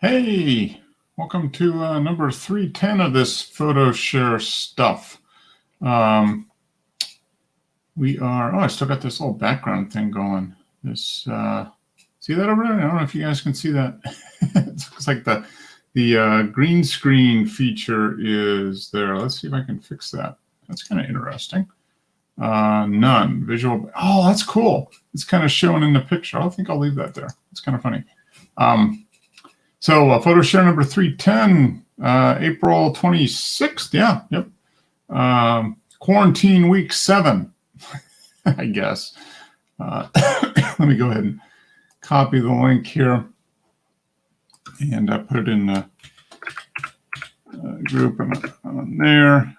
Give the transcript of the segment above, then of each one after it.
Hey, welcome to number 310 of this photo share stuff. I still got this little background thing going. See that over there? I don't know if you guys can see that. It looks like the green screen feature is there. Let's see if I can fix that. That's kind of interesting. None. Visual. Oh, that's cool. It's kind of shown in the picture. I think I'll leave that there. It's kind of funny. So photo share number 310, April 26th. Yeah, yep. Quarantine week 7, I guess. Let me go ahead and copy the link here and put it in the group on there.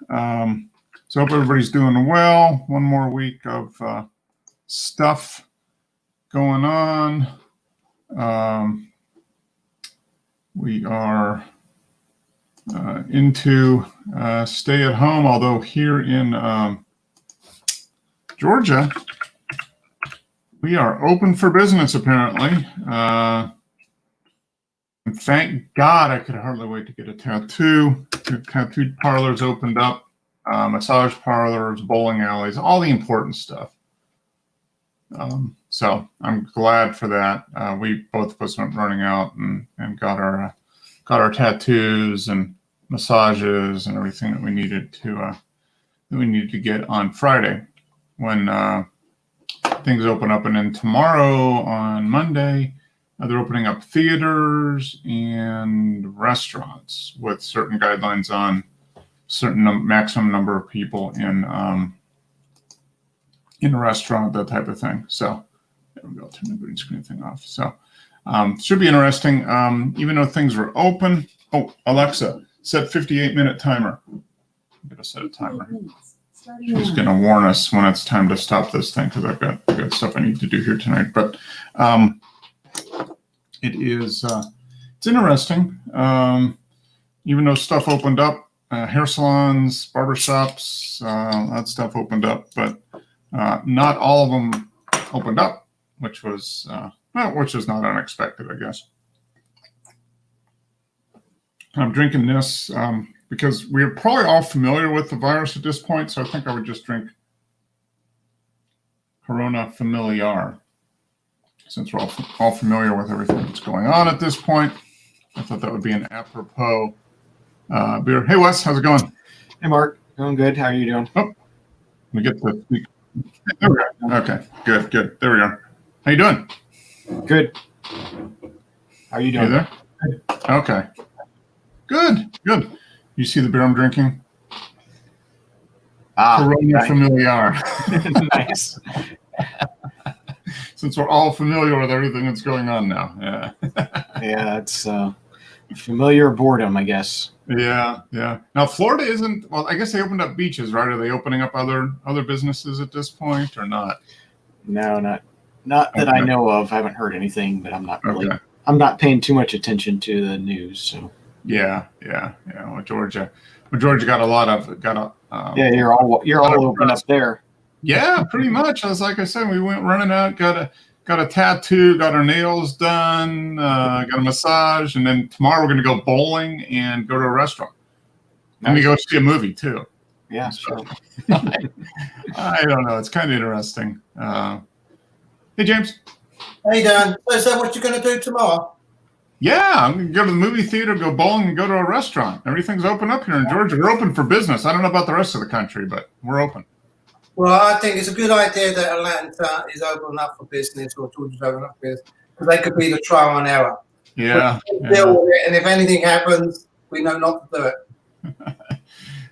So hope everybody's doing well. One more week of stuff going on. We are into stay at home, although here in Georgia, we are open for business apparently. And thank God I could hardly wait to get a tattoo. The tattoo parlors opened up, massage parlors, bowling alleys, all the important stuff. So I'm glad for that. We both of us went running out and got our tattoos and massages and everything that we needed to get on Friday when things open up. And then tomorrow on Monday, they're opening up theaters and restaurants with certain guidelines on certain maximum number of people in a restaurant, that type of thing. So there we go. Turn the green screen thing off. So should be interesting. Even though things were open. Oh, Alexa, set 58-minute timer. I'm gonna set a timer. She's gonna warn us when it's time to stop this thing because I've got stuff I need to do here tonight. But it's interesting. Even though stuff opened up, hair salons, barbershops, that stuff opened up, but not all of them opened up, which was not unexpected, I guess. I'm drinking this because we're probably all familiar with the virus at this point, so I think I would just drink Corona Familiar. Since we're all familiar with everything that's going on at this point, I thought that would be an apropos beer. Hey, Wes, how's it going? Hey, Mark. Doing good. How are you doing? Oh, let me get the speaker. There we go. Okay, good. There we are. How you doing? Good. How are you doing? You there? Okay. Good. You see the beer I'm drinking? Corona right. Familiar. Nice. Since we're all familiar with everything that's going on now. Yeah. Yeah, it's familiar boredom, I guess. Yeah. Now Florida isn't. Well, I guess they opened up beaches, right? Are they opening up other businesses at this point, or not? No, not that I know of. I haven't heard anything, but I'm not really. Okay. I'm not paying too much attention to the news. So. Yeah. Well, Georgia got a lot of yeah, you're all open up there. Yeah, pretty much. Like I said, we went running out, got a tattoo, got our nails done, got a massage, and then tomorrow we're going to go bowling and go to a restaurant. Nice. And we go see a movie too. Yeah, sure. I don't know. It's kind of interesting. Hey, James. Hey, Dan. So is that what you're going to do tomorrow? Yeah, I'm going to go to the movie theater, go bowling, and go to a restaurant. Everything's open up here in Georgia. We're open for business. I don't know about the rest of the country, but we're open. Well, I think it's a good idea that Atlanta is open up for business, or Georgia's open up for business, because they could be the trial and error. Yeah. Deal with it, and if anything happens, we know not to do it.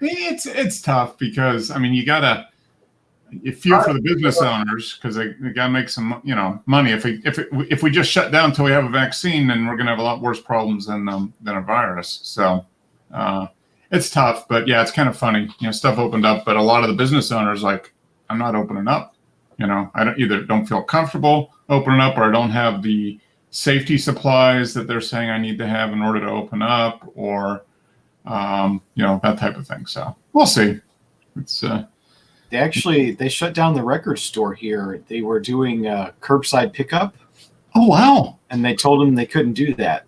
It's tough because, I mean, you feel for the business owners because they got to make some, money. If we just shut down until we have a vaccine, then we're going to have a lot worse problems than a virus. So it's tough, but yeah, it's kind of funny. Stuff opened up, but a lot of the business owners like, I'm not opening up. I don't feel comfortable opening up, or I don't have the safety supplies that they're saying I need to have in order to open up, or that type of thing. So we'll see. It's They shut down the record store here. They were doing curbside pickup. Oh wow! And they told them they couldn't do that.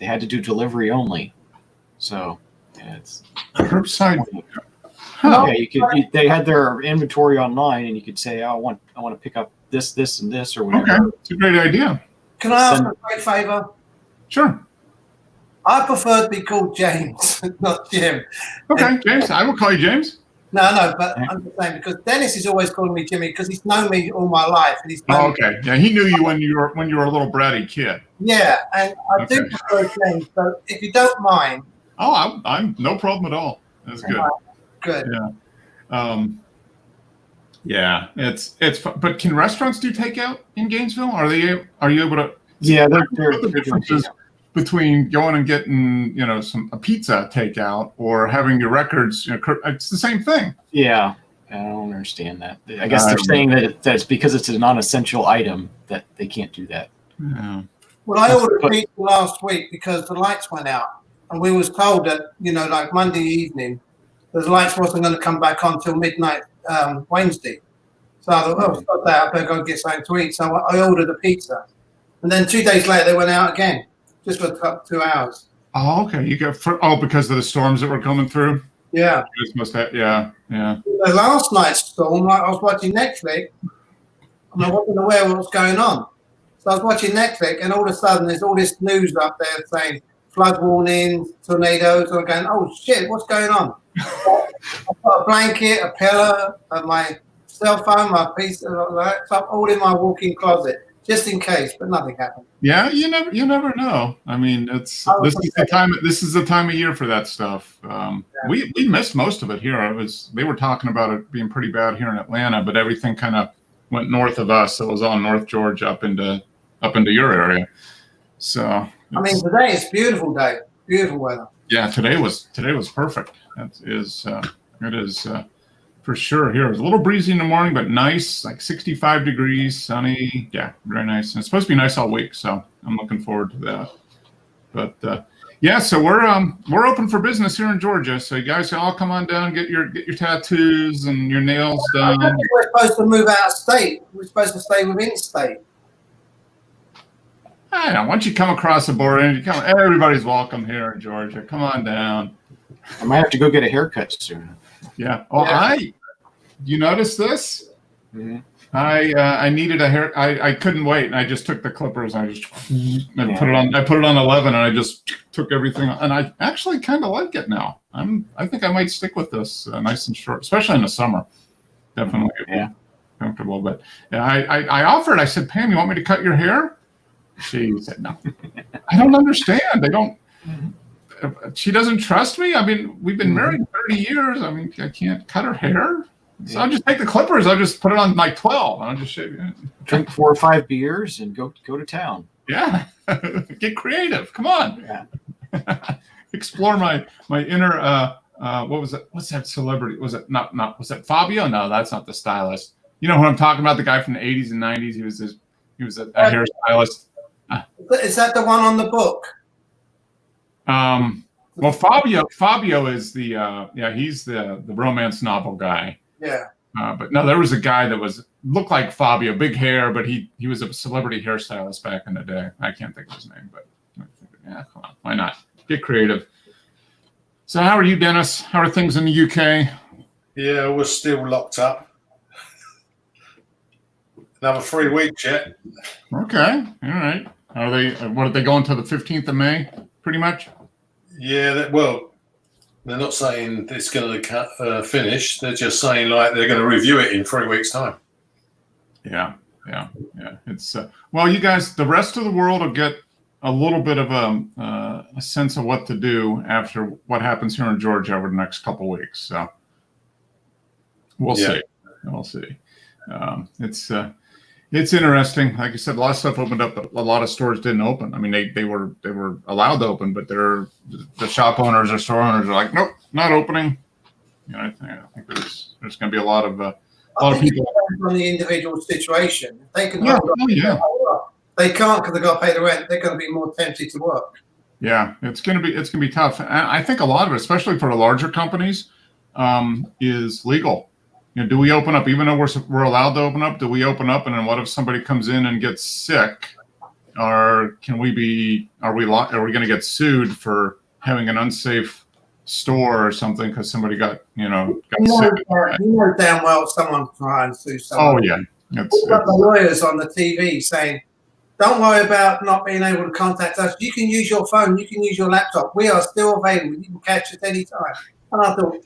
they had to do delivery only. So yeah, it's Curbside. Huh. yeah. They had their inventory online, and you could say, oh, I want to pick up this, and this, or whatever. Okay, it's a great idea. Can I ask a great favour? Sure. I prefer to be called James, not Jim. Okay, James. I will call you James. No, but I'm just saying because Dennis is always calling me Jimmy because he's known me all my life. And he's known Oh, okay. Yeah, he knew you when you were a little bratty kid. Yeah, and I do Okay. prefer James. So if you don't mind, Oh, I'm no problem at all. That's good. good. Yeah, it's fun. But can restaurants do takeout in Gainesville? Are you able to? Yeah, What they're are the doing differences between going and getting a pizza takeout or having your records? It's the same thing. Yeah, I don't understand that. I guess they're saying that it's because it's a non-essential item that they can't do that. Yeah. Well, I ordered pizza last week because the lights went out, and we was told that like Monday evening, the lights wasn't going to come back on till midnight Wednesday. So I thought, oh, stop that! I better go get something to eat. So I ordered a pizza, and then 2 days later they went out again, just for 2 hours. Oh, okay. Because of the storms that were coming through. Yeah. You guys must have. Yeah. The last night's storm, I was watching Netflix, and I wasn't aware what was going on. So I was watching Netflix, and all of a sudden there's all this news up there saying flood warnings, tornadoes, and I'm going, oh shit, what's going on? I've got a blanket, a pillow, my cell phone, my piece of laptop, all in my walk-in closet, just in case, but nothing happened. Yeah, you never know. I mean, this is the time of year for that stuff. We missed most of it here. They were talking about it being pretty bad here in Atlanta, but everything kind of went north of us. So it was all North Georgia up into your area. So I mean, today it's a beautiful day, beautiful weather. Yeah, today was perfect. It is for sure here. It was a little breezy in the morning, but nice, like 65 degrees, sunny. Yeah, very nice. And it's supposed to be nice all week, so I'm looking forward to that. But yeah, so we're open for business here in Georgia. So you guys can all come on down, get your tattoos and your nails done. We're supposed to move out of state. We're supposed to stay within state. I don't know. Once you come across the border, everybody's welcome here in Georgia. Come on down. I might have to go get a haircut soon. Yeah. Oh, Yeah. You notice this? Mm-hmm. I needed a hair. I couldn't wait, and I just took the clippers. And I just put it on. I put it on 11, and I just took everything. And I actually kind of like it now. I think I might stick with this, nice and short, especially in the summer. Definitely, comfortable. But yeah, I offered. I said, Pam, you want me to cut your hair? She said, no. I don't understand. They don't. She doesn't trust me. I mean, we've been married 30 years. I mean, I can't cut her hair. So I'll just take the clippers. I'll just put it on like 12. And I'll just shave it. Drink 4 or 5 beers and go to town. Yeah. Get creative. Come on. Yeah. Explore my inner what was it? What's that celebrity? Was it not was that Fabio? No, that's not the stylist. You know who I'm talking about? The guy from the 80s and 90s. He was a hairstylist. Is that the one on the book? Well, Fabio is the he's the romance novel guy. Yeah. But no, there was a guy that looked like Fabio, big hair, but he was a celebrity hairstylist back in the day. I can't think of his name, but yeah, come on, why not? Get creative. So how are you, Dennis? How are things in the UK? Yeah, we're still locked up. Another 3 weeks yet. Okay, all right. Are they going to the 15th of May, pretty much? Yeah, they're not saying it's going to finish. They're just saying like they're going to review it in 3 weeks' time. Yeah. It's well, you guys, the rest of the world will get a little bit of a sense of what to do after what happens here in Georgia over the next couple of weeks. So we'll see. We'll see. It's interesting. Like I said, a lot of stuff opened up, but a lot of stores didn't open. I mean, they were allowed to open, but the shop owners or store owners are like, nope, not opening. You know, I think there's going to be a lot of people From the individual situation. If they can Yeah, hold on, yeah. they can't because they've got to pay the rent. They're going to be more tempted to work. Yeah, it's gonna be tough. And I think a lot of it, especially for the larger companies, is legal. You know, do we open up even though we're allowed to open up? Do we open up, and then what if somebody comes in and gets sick? are we going to get sued for having an unsafe store or something because somebody got sick? You know damn well someone's trying to sue someone. Oh yeah, We've got the lawyers on the TV saying, don't worry about not being able to contact us. You can use your phone. You can use your laptop. We are still available. You can catch us anytime. And I thought,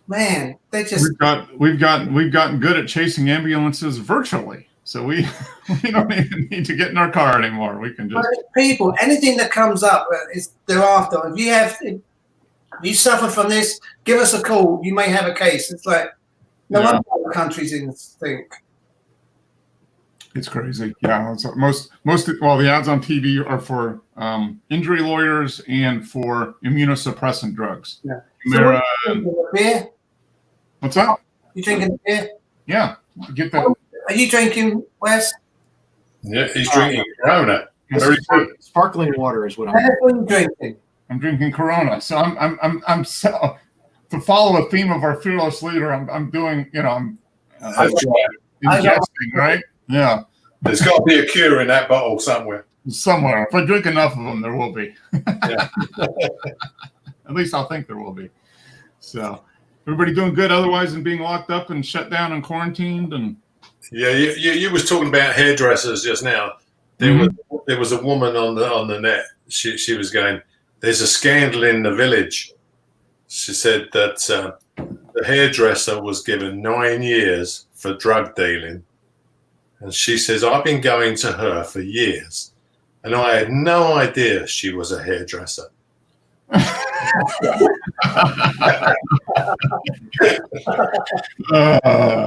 man, they just we've gotten good at chasing ambulances virtually, so we don't even need to get in our car anymore. We can just people. Anything that comes up is thereafter. If you suffer from this, give us a call. You may have a case. It's like no wonder other countries in this think. It's crazy. Yeah, it's the ads on TV are for injury lawyers and for immunosuppressant drugs. Yeah. Humira, beer? What's that? You drinking beer? Yeah, get that. Are you drinking, Wes? Yeah, he's drinking Corona. Very good. Sparkling water is what I'm. What are you drinking? I'm drinking Corona. So I'm so, to follow a theme of our fearless leader. I'm doing I'm That's right. ingesting, right? Yeah, There's got to be a cure in that bottle somewhere. somewhere. If I drink enough of them, there will be. Yeah. At least I'll think there will be. So everybody doing good otherwise than being locked up and shut down and quarantined and. Yeah, you was talking about hairdressers just now. There was a woman on the net. She was going, there's a scandal in the village. She said that the hairdresser was given 9 years for drug dealing. And she says, I've been going to her for years. And I had no idea she was a hairdresser.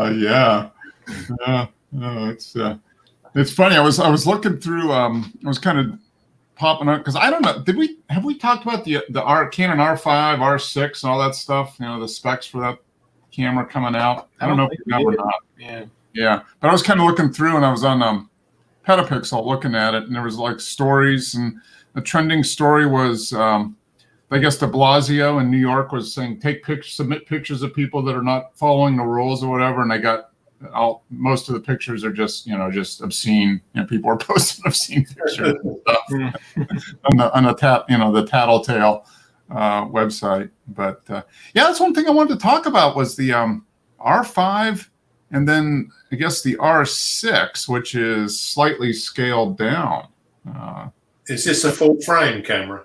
Yeah. It's funny. I was looking through. I was kind of popping up because I don't know. Have we talked about the Canon R5, R6, and all that stuff? The specs for that camera coming out. I don't know if we have or not. Yeah. But I was kind of looking through, and I was on Petapixel looking at it, and there was like stories, and the trending story was. I guess de Blasio in New York was saying, submit pictures of people that are not following the rules or whatever. And I got most of the pictures are just obscene. People are posting obscene pictures and stuff on the Tattletale website. But that's one thing I wanted to talk about was the R5 and then I guess the R6, which is slightly scaled down. Is this a full frame camera?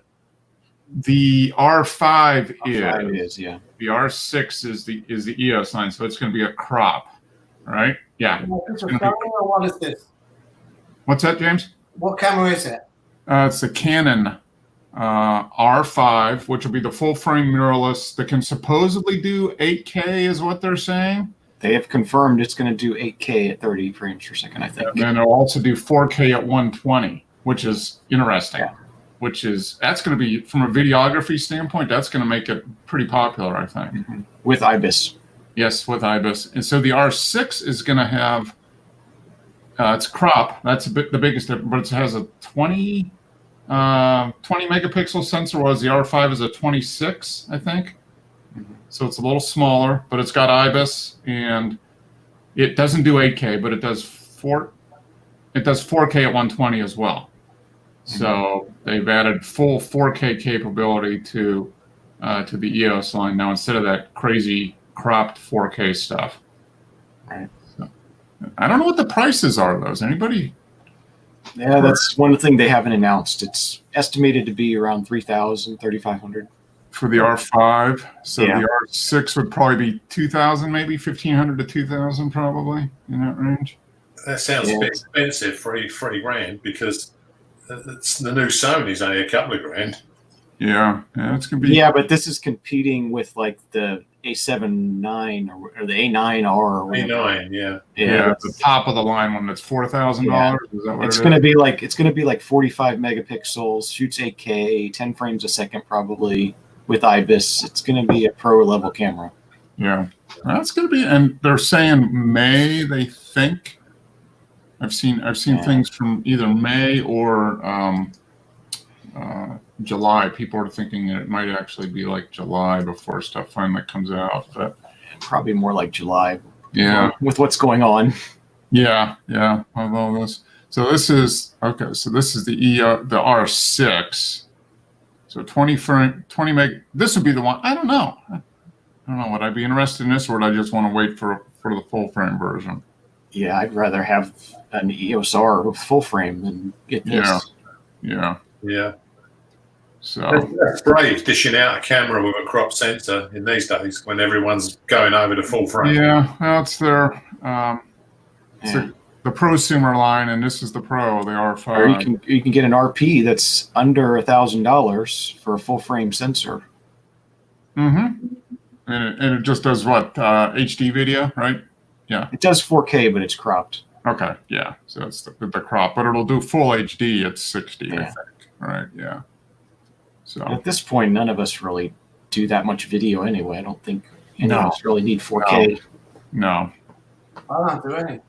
The R5 is, yeah. The R6 is the EOS line, so it's going to be a crop, right? Yeah. What is this? What's that, James? What camera is it? It's the Canon R5, which will be the full frame mirrorless that can supposedly do 8K, is what they're saying. They have confirmed it's going to do 8K at 30 frames per second, I think. And then it'll also do 4K at 120, which is interesting. Yeah. That's going to be, from a videography standpoint, that's going to make it pretty popular, I think. Mm-hmm. With IBIS. Yes, with IBIS. And so the R6 is going to have, it's crop. That's the biggest, but it has a 20 megapixel sensor, whereas the R5 is a 26, I think. Mm-hmm. So it's a little smaller, but it's got IBIS, and it doesn't do 8K, but it does 4K at 120 as well. So they've added full 4K capability to the EOS line now instead of that crazy cropped 4K stuff. Right. So, I don't know what the prices are of those. Anybody? Yeah, that's one thing they haven't announced. It's estimated to be around $3,000, $3,500 for the R5. So Yeah. the R6 would probably be $2,000, maybe $1,500 to $2,000, probably in that range. That sounds a bit expensive, three grand, because it's the new Sony's only a couple of grand. Yeah, it's gonna be. Yeah, but this is competing with like the A7 or the A9R or whatever. A9, yeah. Yeah, the top of the line one that's $4,000. Is that what It's it gonna is? be like 45 megapixels, shoots 8K, 10 frames a second probably with IBIS. It's gonna be a pro level camera. Yeah, that's gonna be, and they're saying May. They think. I've seen things from either May or July. People are thinking that it might actually be like July before stuff finally comes out. But Probably more like July. yeah, With what's going on. yeah, of all this. So this is okay. So this is the the R6. So 20 meg. This would be the one. I don't know. Would I be interested in this, or would I just want to wait for the full frame version? Yeah, I'd rather have an EOS R with full frame than get this. Yeah. Yeah. So That's brave, dishing out a camera with a crop sensor in these days when everyone's going over to full frame. yeah, that's their it's Yeah. the prosumer line, and this is the Pro, the Or R5. you can get an RP that's under $1,000 for a full frame sensor. Mm-hmm. And it just does what HD video, right? Yeah. It does 4K, but it's cropped. Okay. Yeah. So it's the crop, but it'll do full HD at 60. I Yeah. think. Right. Yeah. So At this point, none of us really do that much video anyway. I don't think any No. of us really need 4K. no. I don't do any.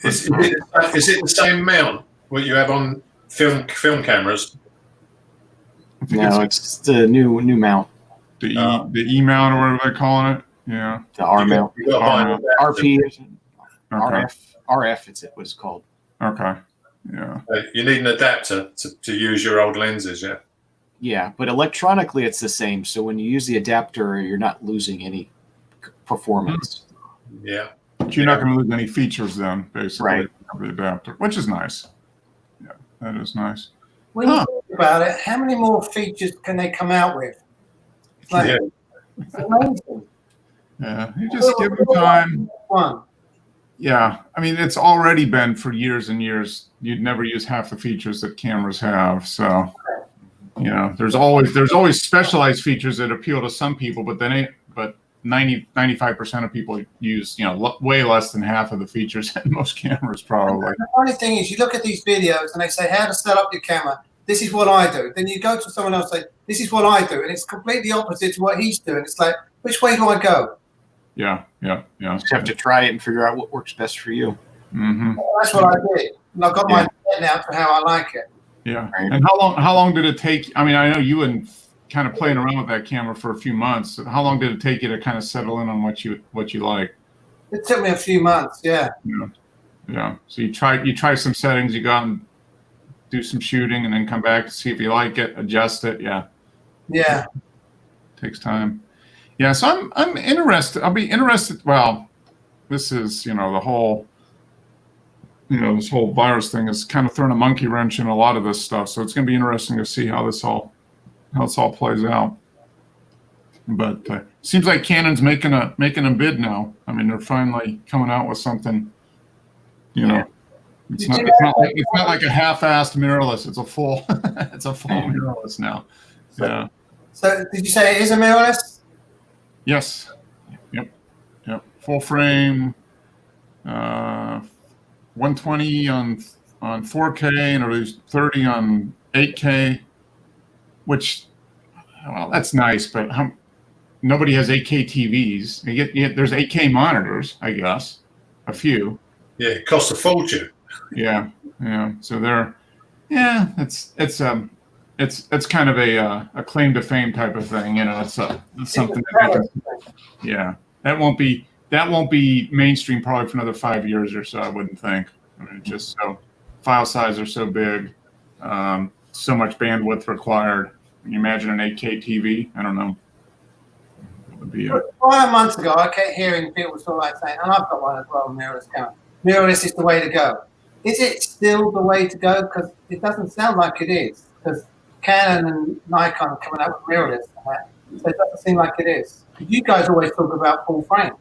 Is it the same mount what you have on film cameras? I think No, it's it's the new mount, the E mount or whatever they're calling it. Yeah. the R mount. You got to buy an adapter. RP, Okay. RF, it's what it's called. Okay. Yeah. You need an adapter to use your old lenses, yeah. Yeah, but electronically it's the same. So when you use the adapter, you're not losing any performance. Yeah. But you're not going to lose any features then, basically, Right. of the adapter, which is nice. Yeah, that is nice. When you think about it, how many more features can they come out with? Like, Yeah. It's amazing. Yeah, you just give them time. One. Yeah, I mean, it's already been for years and years. You'd never use half the features that cameras have. So, you know, there's always specialized features that appeal to some people, but 95% of people use, you know, way less than half of the features in most cameras, probably. The funny thing is, you look at these videos and they say how to set up your camera. This is what I do. Then you go to someone else and say, this is what I do. And it's completely opposite to what he's doing. It's like, which way do I go? Yeah. You just have to try it and figure out what works best for you. Mm-hmm. Well, that's what I did. And I've got my head now to how I like it. Yeah. Right. And how long did it take? I mean, I know you and kind of playing around with that camera for a few months. How long did it take you to kind of settle in on what you like? It took me a few months, yeah. Yeah. So you try some settings, you go out and do some shooting, and then come back to see if you like it, adjust it. Yeah. Yeah. Takes time. Yeah. So I'm interested. I'll be interested. Well, this is, you know, the whole, you know, this whole virus thing is kind of throwing a monkey wrench in a lot of this stuff. So it's going to be interesting to see how this all plays out. But seems like Canon's making a bid now. I mean, they're finally coming out with something. You know, it's not like a half-assed mirrorless. It's a full mirrorless now. Yeah. So did you say it is a mirrorless? Yes. Yep. Full frame. 120 on 4K and at least 30 on 8K. Which, well, that's nice, but nobody has 8K TVs. There's 8K monitors, I guess, a few. Yeah, it costs a fortune. Yeah. So it's kind of a claim to fame type of thing. You know, it's something that won't be mainstream probably for another 5 years or so. I wouldn't think. I mean, just so file size are so big, so much bandwidth required. Can you imagine an 8K TV? I don't know. It would be 5 months ago, I kept hearing people sort of like saying, and I've got one as well, mirrorless camera. Mirrorless is the way to go. Is it still the way to go? Because it doesn't sound like it is. Because Canon and Nikon are coming out with mirrorless, so it doesn't seem like it is. You guys always talk about full frame.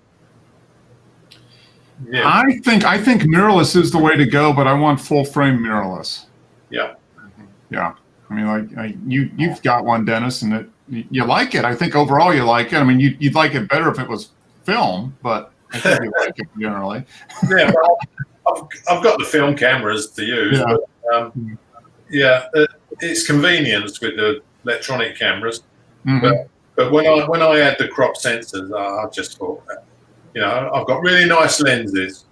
Yeah. I think mirrorless is the way to go, but I want full frame mirrorless. Yeah. Yeah. I mean, like you've got one, Dennis, and you like it. I think overall you like it. I mean, you'd like it better if it was film, but I think you like it generally. Yeah, well, I've got the film cameras to use. Yeah. But, it's convenience with the electronic cameras. Mm-hmm. But when I had the crop sensors, I just thought, you know, I've got really nice lenses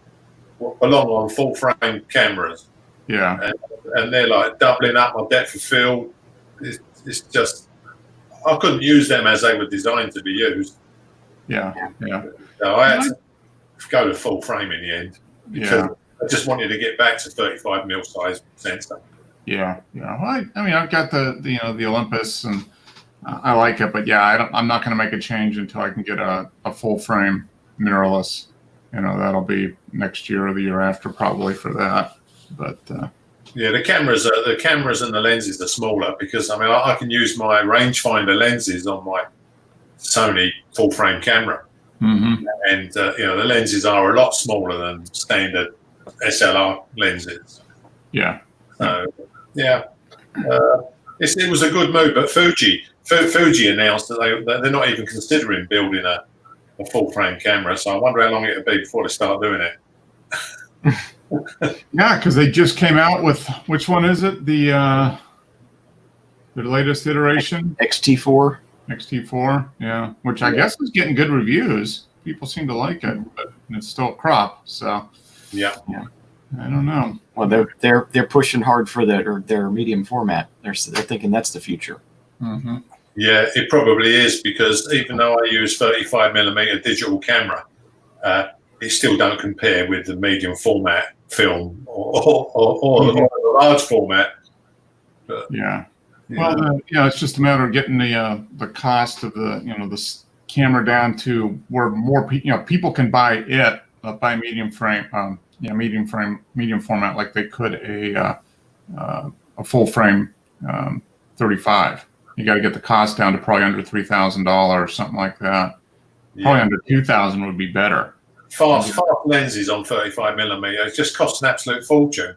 along on full frame cameras. Yeah. And they're like doubling up my depth of field. It's just, I couldn't use them as they were designed to be used. Yeah. So I had to go to full frame in the end. Yeah. I just wanted to get back to 35 mil size sensor. Yeah. Well, I mean, I've got the the Olympus, and I like it, but yeah, I'm not going to make a change until I can get a full frame mirrorless. That'll be next year or the year after probably for that. But yeah, the cameras and the lenses are smaller because I mean I can use my rangefinder lenses on my Sony full frame camera, and the lenses are a lot smaller than standard SLR lenses. Yeah. So yeah, it was a good move. But Fuji announced that they're not even considering building a full frame camera. So I wonder how long it'll be before they start doing it. Yeah, because they just came out with, which one is it? The latest iteration? XT4. XT4, yeah, which I guess is getting good reviews. People seem to like it, but it's still a crop. So Yeah. I don't know. Well, they're pushing hard for their medium format. They're thinking that's the future. Mm-hmm. Yeah, it probably is because even though I use 35mm digital camera, it still don't compare with the medium format film or the large format. But, Yeah. Well, it's just a matter of getting the cost of the camera down to where more people can buy it, buy medium frame, medium format like they could a full frame 35. You got to get the cost down to probably under $3,000, something like that. Probably under $2,000 would be better. Fast lenses on 35mm just cost an absolute fortune.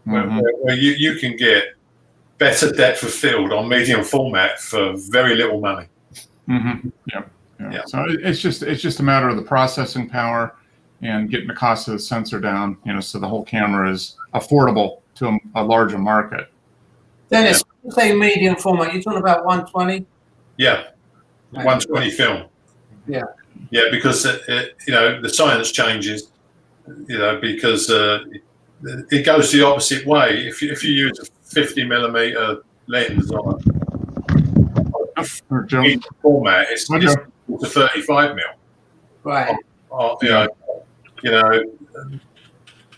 Where you can get better depth of field on medium format for very little money. Yeah. So it's just a matter of the processing power and getting the cost of the sensor down. So the whole camera is affordable to a larger market. Dennis, when you say medium format, you're talking about 120? Yeah, 120 film. Yeah. Yeah, because the science changes. Because it goes the opposite way. If you use a 50mm lens on a medium format, it's to 35mm. Right.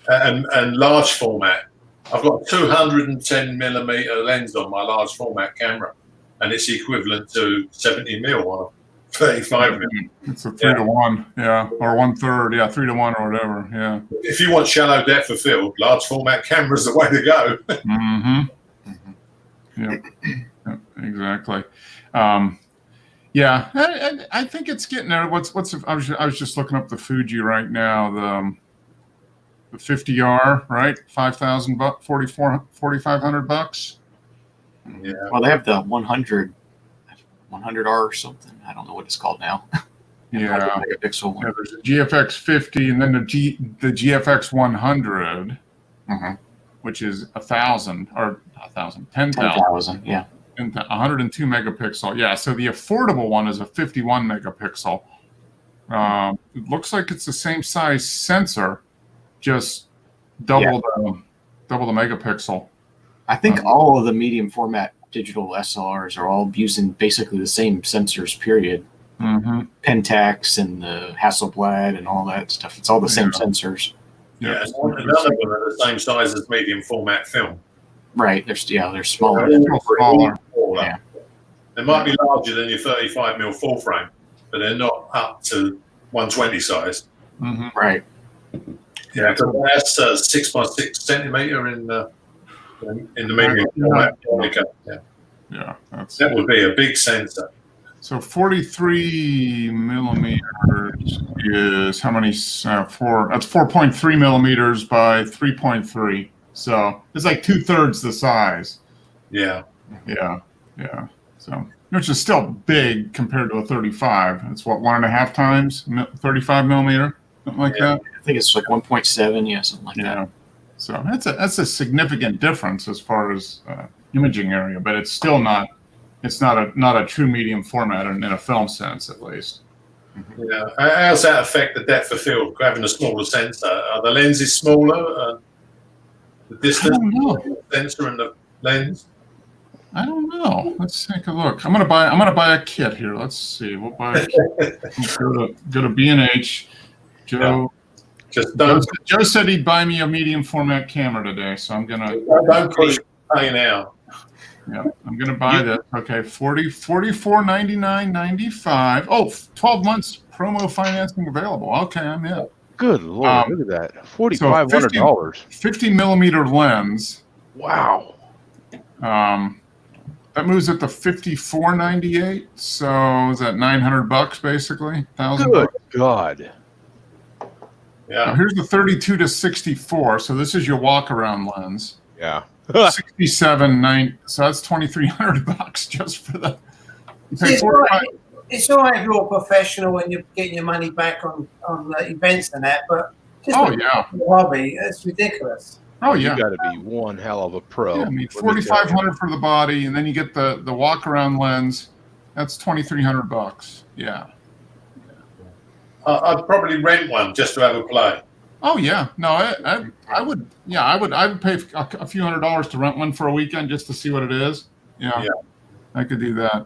And large format. I've got a 210mm lens on my large format camera, and it's equivalent to 70mm on a 35mm. It's a 3 to 1, or 1/3, 3 to 1 or whatever, yeah. If you want shallow depth of field, large format camera's the way to go. Yeah, exactly. I think it's getting there. I was just looking up the Fuji right now. The 50R, right? $5,000, $4,500. Yeah. Well, they have the 100R or something. I don't know what it's called now. Yeah. Megapixel one. Yeah, there's a GFX 50, and then the GFX 100, which is 1,000 or 1,000, 10,000. 10,000, yeah. 102 megapixel. Yeah, so the affordable one is a 51 megapixel. It looks like it's the same size sensor, just double the megapixel. I think all of the medium format digital SLRs are all using basically the same sensors, period. Pentax and the Hasselblad and all that stuff. It's all the same sensors. Yeah, and none of them are the same size as medium format film. Right. They're smaller. Smaller. Yeah. They might be larger than your 35mm full frame, but they're not up to 120 size. Right. Yeah, so that's 6x6 centimeter in the medium format. Yeah, That would be a big sensor. So 43 millimeters is how many? That's 4.3 millimeters by 3.3. So it's like 2/3 the size. Yeah. So which is still big compared to a 35. It's 1.5 times 35 millimeter, something like that. I think it's like 1.7, something like that. So that's a significant difference as far as imaging area, but it's still not. It's not a true medium format in a film sense, at least. Yeah. How does that affect the depth of field? Having a smaller sensor, are the lenses smaller? The distance between the sensor and the lens? I don't know. Let's take a look. I'm gonna buy a kit here. Let's see. We'll buy a kit. Go to B&H. Joe Just don't Joe said he'd buy me a medium format camera today, so I'm gonna push pay now. Yeah, I'm gonna buy that. Okay, 44.99.95. Oh, 12 months promo financing available. Okay, I'm in. Good Lord, look at that. $4,500. 50 millimeter lens. Wow. That moves it to 54.98. So is that $900 basically? Good God. Now, Yeah. here's the 32 to 64. So this is your walk around lens. Yeah. 67.9. So that's $2,300 just for the. You pay It's all right. It's all right if you're a professional and you're getting your money back on events and that, but just Oh, for yeah. a hobby, it's ridiculous. Oh yeah. You got to be one hell of a pro. Yeah, I mean, 4,500 for the body, and then you get the walk around lens. That's $2,300. Yeah. I'd probably rent one just to have a play. Oh yeah. No, I would. Yeah, I would pay a few $100s to rent one for a weekend just to see what it is. Yeah. Yeah. I could do that.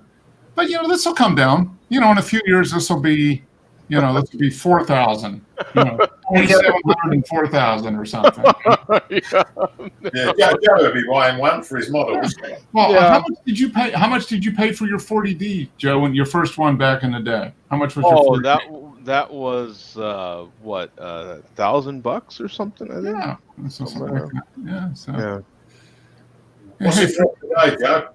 But this will come down. In a few years, this will be, this will be 4,000. 2,700 and 4,000 or something. Yeah, Joe would be buying one for his model. Well, Yeah. how much did you pay? How much did you pay for your 40D, Joe? When your first one back in the day, how much was your 40D? that was what, $1,000 or something? I think. Yeah, something like that. Yeah. So. Yeah. What's Hey, it worth today, Joe?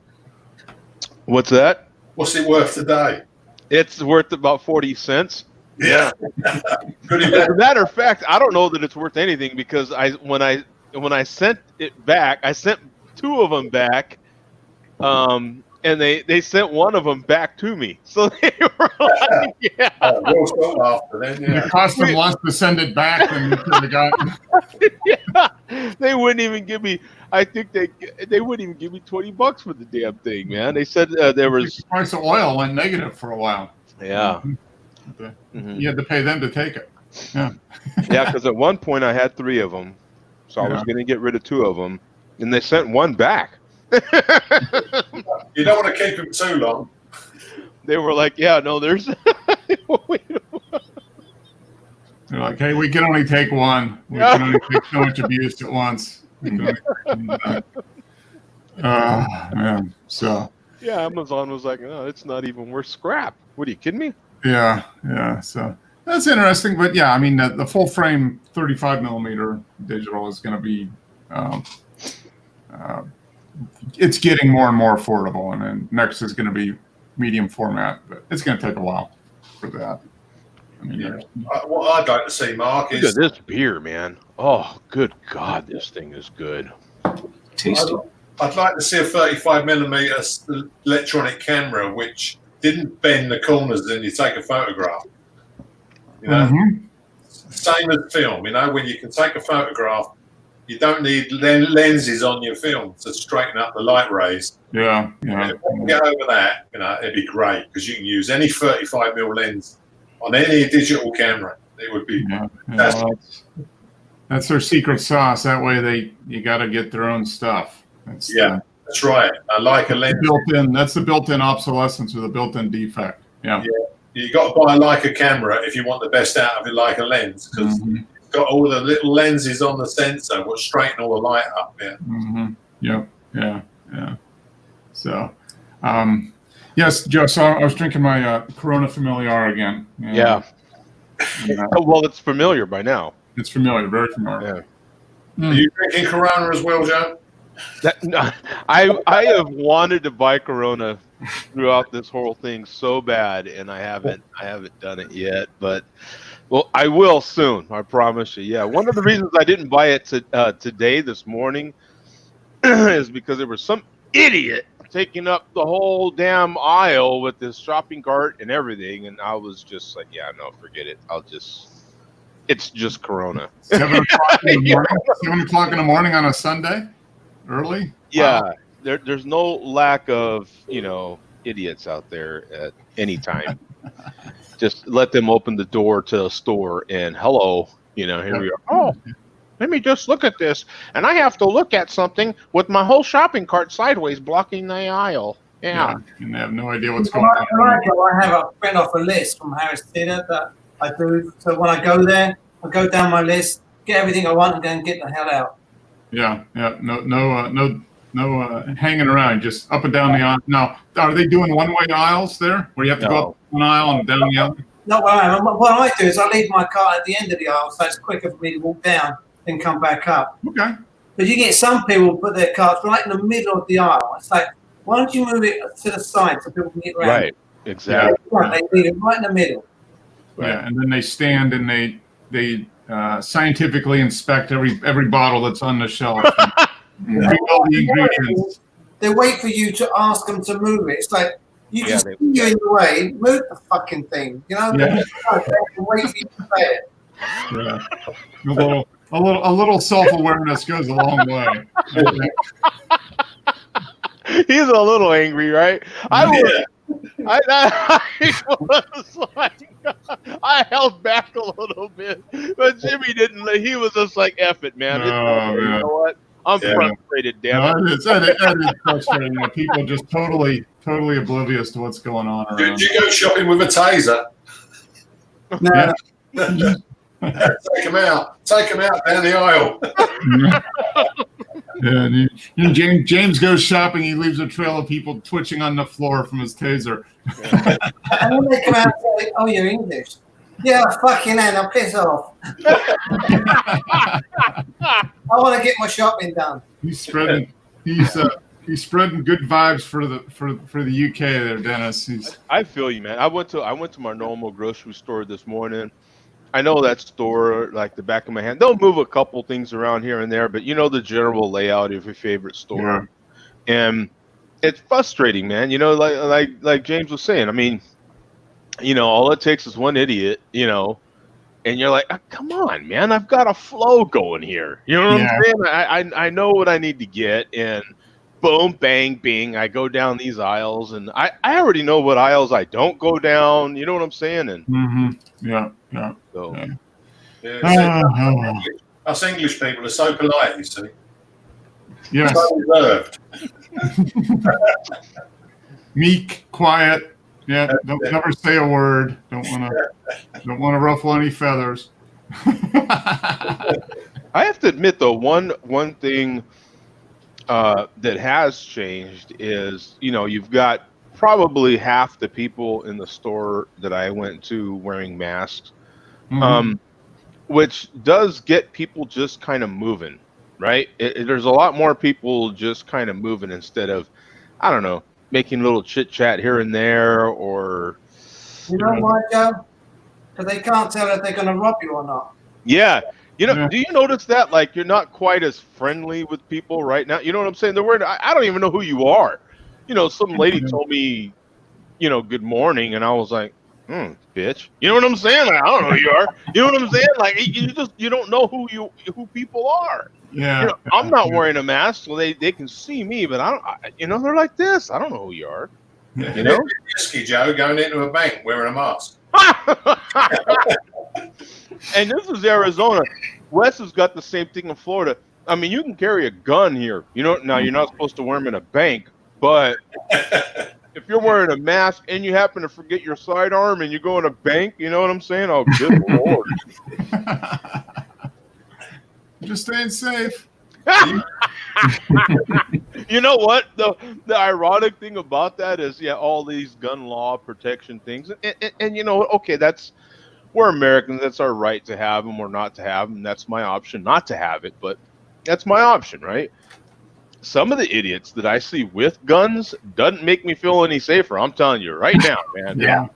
What's that? What's it worth today? It's worth about 40 cents. Yeah. Good As event. a matter of fact, I don't know that it's worth anything because when I sent it back, I sent 2 of them back, and they sent one of them back to me. So they were like, yeah. We'll stop after then. It Yeah. cost them less to send it back than you could have gotten. Yeah, they wouldn't even give me. I think they wouldn't even give me $20 for the damn thing, man. They said there was. The price of oil went negative for a while. Yeah. You had to pay them to take it. Yeah. Yeah, because at one point I had 3 of them, so I was going to get rid of 2 of them, and they sent one back. You don't want to keep him too long. They were like, "Yeah, no, there's." They're like, hey, we can only take one. We can only take so much abuse at once. Man. So. Yeah, Amazon was like, "No, it's not even worth scrap." What are you kidding me? Yeah. So that's interesting. But yeah, I mean, the full frame 35 millimeter digital is going to be, it's getting more and more affordable. And then next is going to be medium format, but it's going to take a while for that. I mean, What I'd like to see, Mark, Look is at this beer, man. Oh, good God, this thing is good. Tasty. I'd like to see a 35 millimeter electronic camera which didn't bend the corners and you take a photograph. Same as film. When you can take a photograph, you don't need lenses on your film to straighten up the light rays. Yeah. If we can get over that, it'd be great because you can use any 35 mm lens on any digital camera. It would be that's their secret sauce. That way you got to get their own stuff. That's that's right. I like a lens. That's the built-in obsolescence or the built-in defect. Yeah. You got to buy a Leica camera if you want the best out of it, like a lens, because it's got all the little lenses on the sensor which straighten all the light up. Yeah. Yeah. So, yes, Joe. So I was drinking my Corona Familiar again. Yeah. Well, it's familiar by now. It's familiar, very familiar. Yeah. Are you drinking Corona as well, Joe? I have wanted to buy Corona throughout this whole thing so bad, and I haven't done it yet. But I will soon. I promise you. Yeah. One of the reasons I didn't buy it today, this morning, is because there was some idiot taking up the whole damn aisle with this shopping cart and everything, and I was just like, yeah, no, forget it. It's just Corona. 7 o'clock in the morning. 7 o'clock in the morning on a Sunday. Early? Yeah, Wow. there's no lack of idiots out there at any time. Just let them open the door to a store and hello, here we are. Oh, let me just look at this, and I have to look at something with my whole shopping cart sideways blocking the aisle. Yeah. And they have no idea what's going on. I have a print off a list from Harris Theatre that I do. So when I go there, I go down my list, get everything I want, and go and get the hell out. Yeah. No hanging around, just up and down the aisle. Now, are they doing one-way aisles there, where you have to go up one aisle and down the other? Not what I am. What I do is I leave my car at the end of the aisle, so it's quicker for me to walk down and come back up. Okay. But you get some people put their carts right in the middle of the aisle. It's like, why don't you move it to the side so people can get around? Right. Exactly. They leave it right in the middle. Right. Yeah, and then they stand and they scientifically inspect every bottle that's on the shelf. And read all the ingredients. They wait for you to ask them to move it. It's like, you Yeah, just see you in the way, move the fucking thing. You know, Yeah. they wait for you to say it. Yeah. A little self-awareness goes a long way. He's a little angry, right? I was like, I held back a little bit, but Jimmy didn't. He was just like, "F it, man. It's Oh, okay. You yeah. know what? I'm frustrated, damn it." No, that is frustrating when people are just totally oblivious to what's going on around. Did you go shopping with a taser? No, Yeah. Take him out down the aisle. Yeah, and James goes shopping. He leaves a trail of people twitching on the floor from his taser. and then they come out and say, "Oh, you're English." Yeah, fucking hell, now piss off. I want to get my shopping done. He's spreading good vibes for the UK there, Dennis. I feel you, man. I went to my normal grocery store this morning. I know that store like the back of my hand. They'll move a couple things around here and there, but you know the general layout of your favorite store. Yeah. And it's frustrating, man. You know, like James was saying. I mean, you know, all it takes is one idiot, you know, and you're like, oh, come on, man, I've got a flow going here. You know what I'm saying? I know what I need to get, and boom, bang, bing. I go down these aisles, and I already know what aisles I don't go down. You know what I'm saying? And yeah. so, Us English people are so polite, you see. Yes. So reserved. Meek, quiet. Yeah, don't never say a word. Don't want to ruffle any feathers. I have to admit, though, one thing that has changed is, you know, you've got probably half the people in the store that I went to wearing masks, which does get people just kind of moving, right? There's a lot more people just kind of moving instead of, I don't know, making a little chit chat here and there, or You know why, Joe? Because they can't tell if they're going to rob you or not. yeah. You know, Yeah. do you notice that, like, you're not quite as friendly with people right now? You know what I'm saying? I don't even know who you are. You know, some lady told me, you know, good morning, and I was like, bitch. You know what I'm saying? Like, I don't know who you are. You know what I'm saying? Like, you don't know who people are. Yeah. You know, I'm not wearing a mask, so they can see me, but you know, they're like this. I don't know who you are. You know? Risky Joe going into a bank wearing a mask. And this is Arizona. Wes has got the same thing in Florida. I mean, you can carry a gun here. You know, now you're not supposed to wear them in a bank, but if you're wearing a mask and you happen to forget your sidearm and you go in a bank, you know what I'm saying? Oh, good Lord. Just staying safe. You know what? The ironic thing about that is, yeah, all these gun law protection things. And you know, okay, we're Americans. That's our right to have them or not to have them. That's my option not to have it, but that's my option, right? Some of the idiots that I see with guns doesn't make me feel any safer. I'm telling you right now, man. Yeah.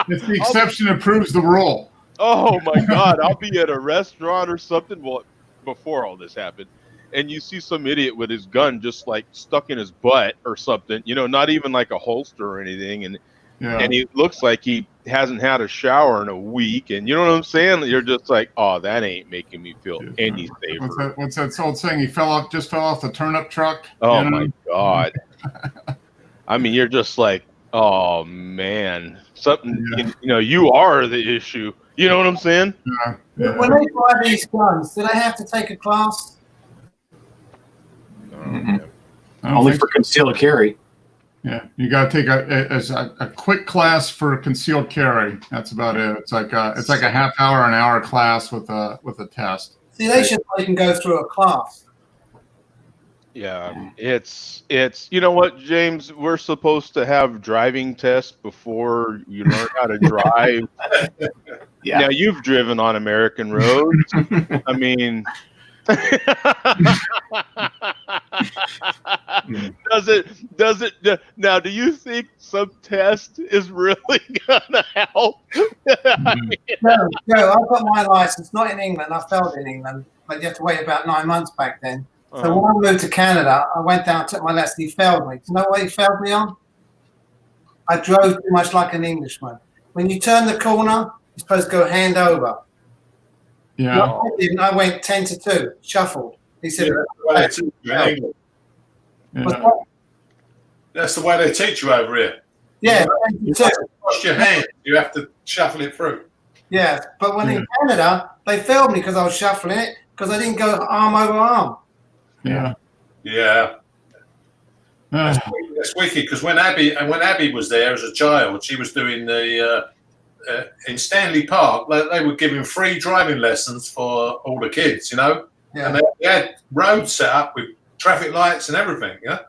It's the exception that proves the rule. Oh my God. I'll be at a restaurant or something. Well, before all this happened, and you see some idiot with his gun just like stuck in his butt or something, you know, not even like a holster or anything. And he looks like he hasn't had a shower in a week. And you know what I'm saying? You're just like, oh, that ain't making me feel any safer. What's that old saying? He just fell off the turnip truck. Oh my God. I mean, you're just like, oh man, something, you know, you are the issue. You know what I'm saying? Yeah. When they buy these guns, do they have to take a class? Only for concealed carry. Yeah, you got to take a quick class for concealed carry. That's about it. It's like a half hour, an hour class with a test. See, they should even go through a class. Yeah, it's you know what, James, we're supposed to have driving tests before you learn how to drive. Yeah. Now you've driven on American roads. I mean, does it now, do you think some test is really gonna help? I mean, No, I got my license not in England. I failed in England, but you have to wait about 9 months back then. So when I moved to Canada, I went down, took my lesson. He failed me. Do you know what he failed me on? I drove too much like an Englishman. When you turn the corner, you're supposed to go hand over. Yeah. No, I didn't. I went 10-2, shuffled. He said, Yeah. That's the way they teach you over here. yeah, You 10-2. have to wash your hand. You have to shuffle it through. Yeah, but when in Canada, they failed me because I was shuffling it because I didn't go arm over arm. Yeah. Yeah. Uh, That's wicked because when Abby was there as a child, she was doing the in Stanley Park. They were giving free driving lessons for all the kids, you know, Yeah. and they had roads set up with traffic lights and everything. Yeah,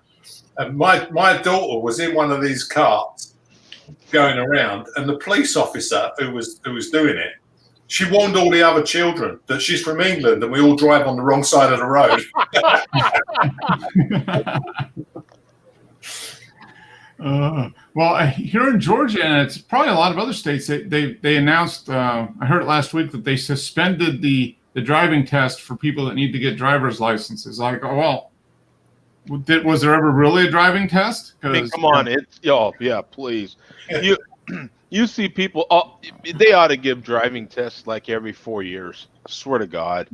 and my daughter was in one of these carts going around, and the police officer who was doing it, she warned all the other children that she's from England and we all drive on the wrong side of the road. well, here in Georgia, and it's probably a lot of other states, they announced. I heard it last week that they suspended the driving test for people that need to get driver's licenses. Like, oh well, was there ever really a driving test? I mean, come on, yeah, please. You see people, they ought to give driving tests like every 4 years. I swear to God.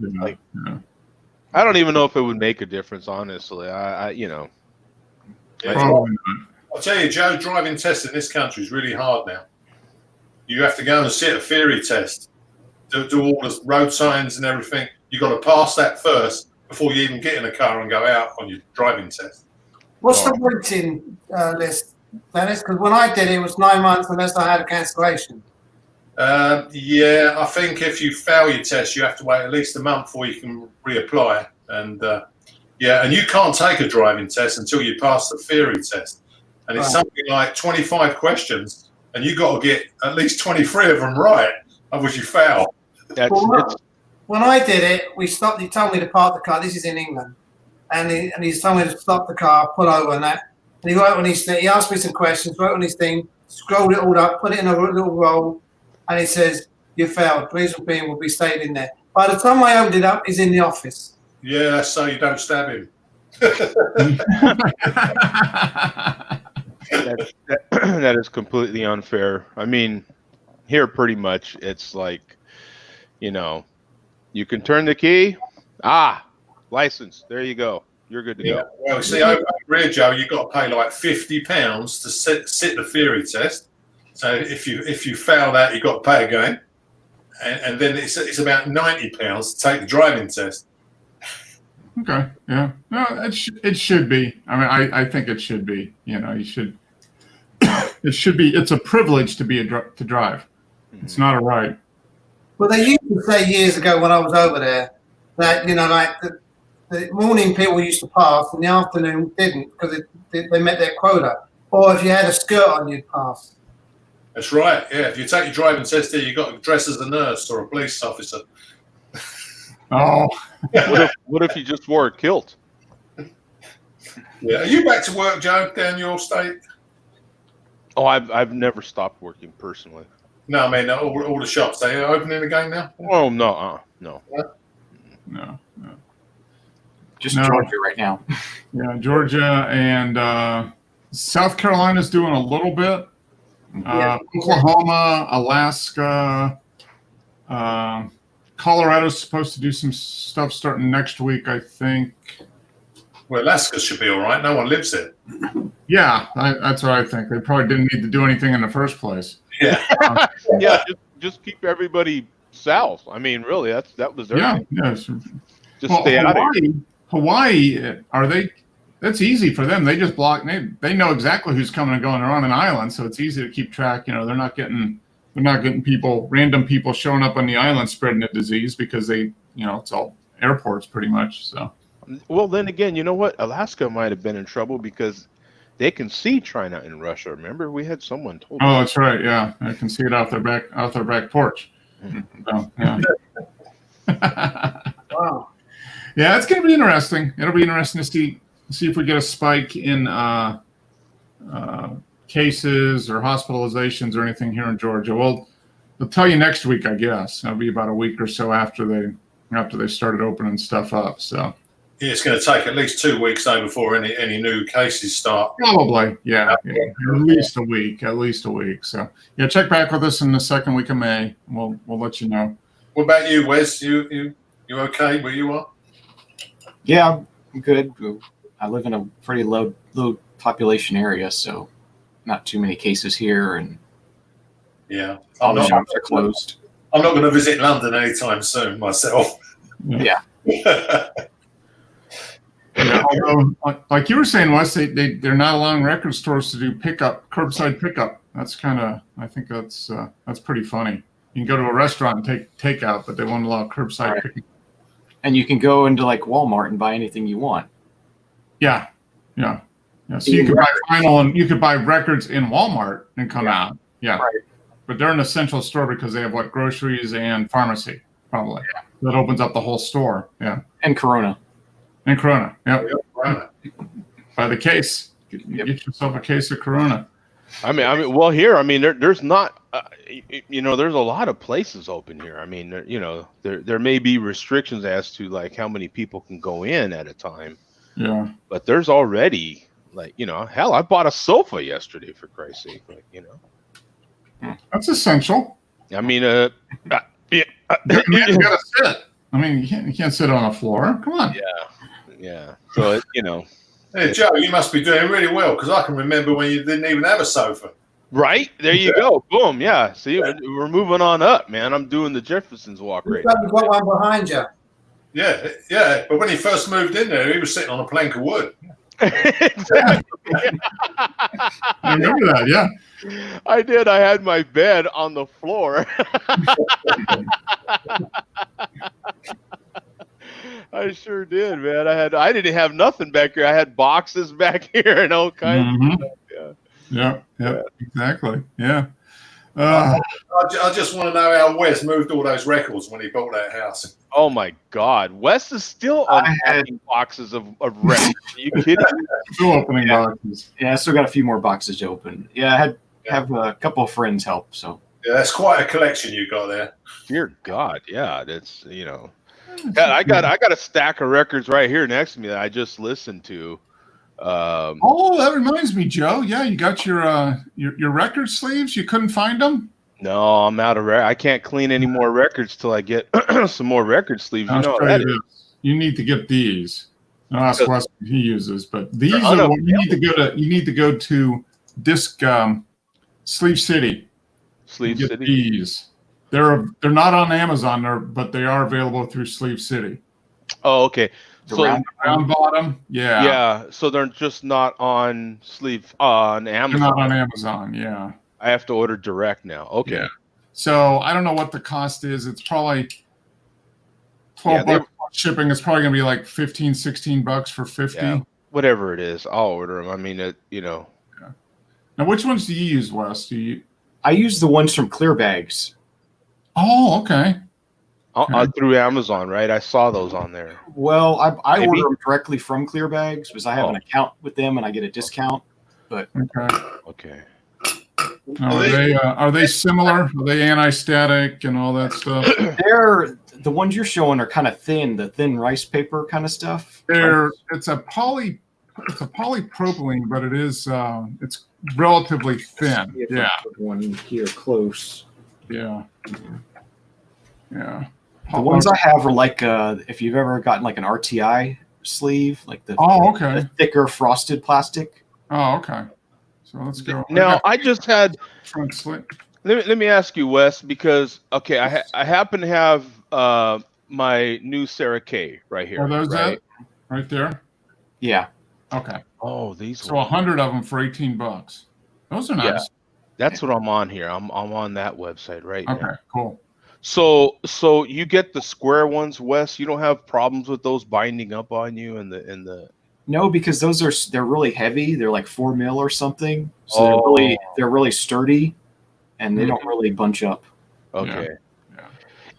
I don't even know if it would make a difference, honestly. Probably not. I'll tell you, Joe, driving tests in this country is really hard now. You have to go and sit a theory test, do all the road signs and everything. You've got to pass that first before you even get in a car and go out on your driving test. What's the waiting list, Dennis? Because when I did it, it was 9 months unless I had a cancellation. Yeah, I think if you fail your test, you have to wait at least a month before you can reapply. And and you can't take a driving test until you pass the theory test. And it's something like 25 questions, and you've got to get at least 23 of them right, otherwise you fail. When I did it, we stopped. He told me to park the car. This is in England, and he told me to stop the car, pull over, and that. And he wrote on his thing. He asked me some questions, wrote on his thing, scrolled it all up, put it in a little roll, and it says, "You failed. Reason being will be stayed in there." By the time I opened it up, he's in the office. Yeah, that's so you don't stab him. That is completely unfair. I mean, here pretty much it's like, you can turn the key. License. There you go. You're good to go. Well, see, over here, Joe, you've got to pay like £50 to sit the theory test. So if you fail that, you've got to pay again, and then it's about £90 to take the driving test. Okay. Yeah. No, it should be. I mean, I think it should be. You should. It should be. It's a privilege to to drive. It's not a right. Well, they used to say years ago when I was over there that like the morning people used to pass and the afternoon didn't because they met their quota. Or if you had a skirt on, you'd pass. That's right. Yeah. If you take your driving test here, you've got to dress as a nurse or a police officer. Oh. What if you just wore a kilt? Yeah. Are you back to work, Joe, down your state? Oh, I've never stopped working personally. No, I mean all the shops. They are opening again now. Oh no, no. No. Just Georgia right now. Yeah, Georgia and South Carolina's doing a little bit. Oklahoma, Alaska, Colorado's supposed to do some stuff starting next week, I think. Well, Alaska should be all right. No one lives there. Yeah, that's what I think. They probably didn't need to do anything in the first place. Yeah. Yeah, just keep everybody south. I mean, really, that was their thing. Yeah. Just stay out of here. Hawaii, are they That's easy for them. They just block. They know exactly who's coming and going. They're on an island, so it's easy to keep track. They're not getting random people showing up on the island spreading the disease because it's all airports pretty much. So. Well, then again, you know what? Alaska might have been in trouble because they can see China and Russia. Remember, we had someone told. Oh, that's right. Yeah, I can see it out their back porch. So, yeah. Wow. Yeah, it's going to be interesting. It'll be interesting to see if we get a spike in cases or hospitalizations or anything here in Georgia. Well, they'll tell you next week, I guess. It'll be about a week or so after they started opening stuff up. So Yeah, it's going to take at least 2 weeks though before any new cases start. probably, yeah, at least a week. So yeah, check back with us in the second week of May. We'll let you know. What about you, Wes? You okay where you are? Yeah, I'm good. I live in a pretty low population area, so not too many cases here, and Yeah, all the shops are closed. I'm not going to visit London anytime soon myself. Yeah. Yeah, although, like you were saying, Wes, they're not allowing record stores to do curbside pickup. That's I think that's pretty funny. You can go to a restaurant and take takeout, but they won't allow curbside pickup. And you can go into like Walmart and buy anything you want. Yeah. So you could buy vinyl and you could buy records in Walmart and come out. Yeah. Right. But they're an essential store because they have groceries and pharmacy, probably. Yeah. That opens up the whole store. Yeah. And Corona. And Corona. Yep. Right. By the case. Get yourself a case of Corona. I mean, well, here, there's not, there's a lot of places open here. I mean, there may be restrictions as to like how many people can go in at a time. Yeah. But there's already hell, I bought a sofa yesterday for Christ's sake. That's essential. I mean, You gotta sit. I mean, you can't sit on a floor. Come on. Yeah. So Hey, Joe, you must be doing really well because I can remember when you didn't even have a sofa. Right there you go. Boom. Yeah. See, we're moving on up, man. I'm doing the Jefferson's walk right now. You've got one behind you. Yeah. But when he first moved in there, he was sitting on a plank of wood. Exactly. I remember that. Yeah. I did. I had my bed on the floor. I sure did, man. I didn't have nothing back here. I had boxes back here and all kinds of stuff. Yeah. Exactly. Yeah. I just want to know how Wes moved all those records when he bought that house. Oh my God, Wes is still unpacking boxes of records. Are you kidding me? Still opening boxes. Yeah, I still got a few more boxes to open. Yeah, I have a couple of friends help. So Yeah, that's quite a collection you got there. Dear God, yeah, that's God, I got a stack of records right here next to me that I just listened to. That reminds me, Joe. Yeah, you got your record sleeves. You couldn't find them. No, I'm out of I can't clean any more records till I get some more record sleeves. I'll show you this. You need to get these. I'll ask Wes what he uses, but these are the ones you need to go to Disc Sleeve City. Sleeve City. These. They're not on Amazon, but they are available through Sleeve City. Oh, okay. the round bottom. Yeah. Yeah. So they're just not on on Amazon. They're not on Amazon. Yeah. I have to order direct now. Okay. Yeah. So I don't know what the cost is. It's probably $12 shipping. It's probably going to be like $15-16 for 50. Yeah, whatever it is, I'll order them. I mean, Yeah. Now, which ones do you use, Wes? I use the ones from Clearbags. Oh, okay. Through Amazon, right? I saw those on there. Well, I order them directly from Clearbags because I have an account with them and I get a discount. But Okay. Are they similar? Are they anti-static and all that stuff? The ones you're showing are kind of thin, the thin rice paper kind of stuff. It's a polypropylene, but it's relatively thin. Yeah. One here close. Yeah. Yeah. The ones I have are like if you've ever gotten like an RTI sleeve, like the the thicker frosted plastic. Oh, okay. So let's go. Now I just had front slit. Let me ask you, Wes, because I happen to have my new Sarah K right here. Are those right there? Yeah. Okay. Oh, these. So 100 of them for $18. Those are Yeah. nice. That's what I'm on here. I'm on that website right Okay, now. cool. So you get the square ones, Wes. You don't have problems with those binding up on you and the. No, because they're really heavy. They're like 4 mil or something. So Oh. they're really sturdy, and they don't really bunch up. Okay. Yeah.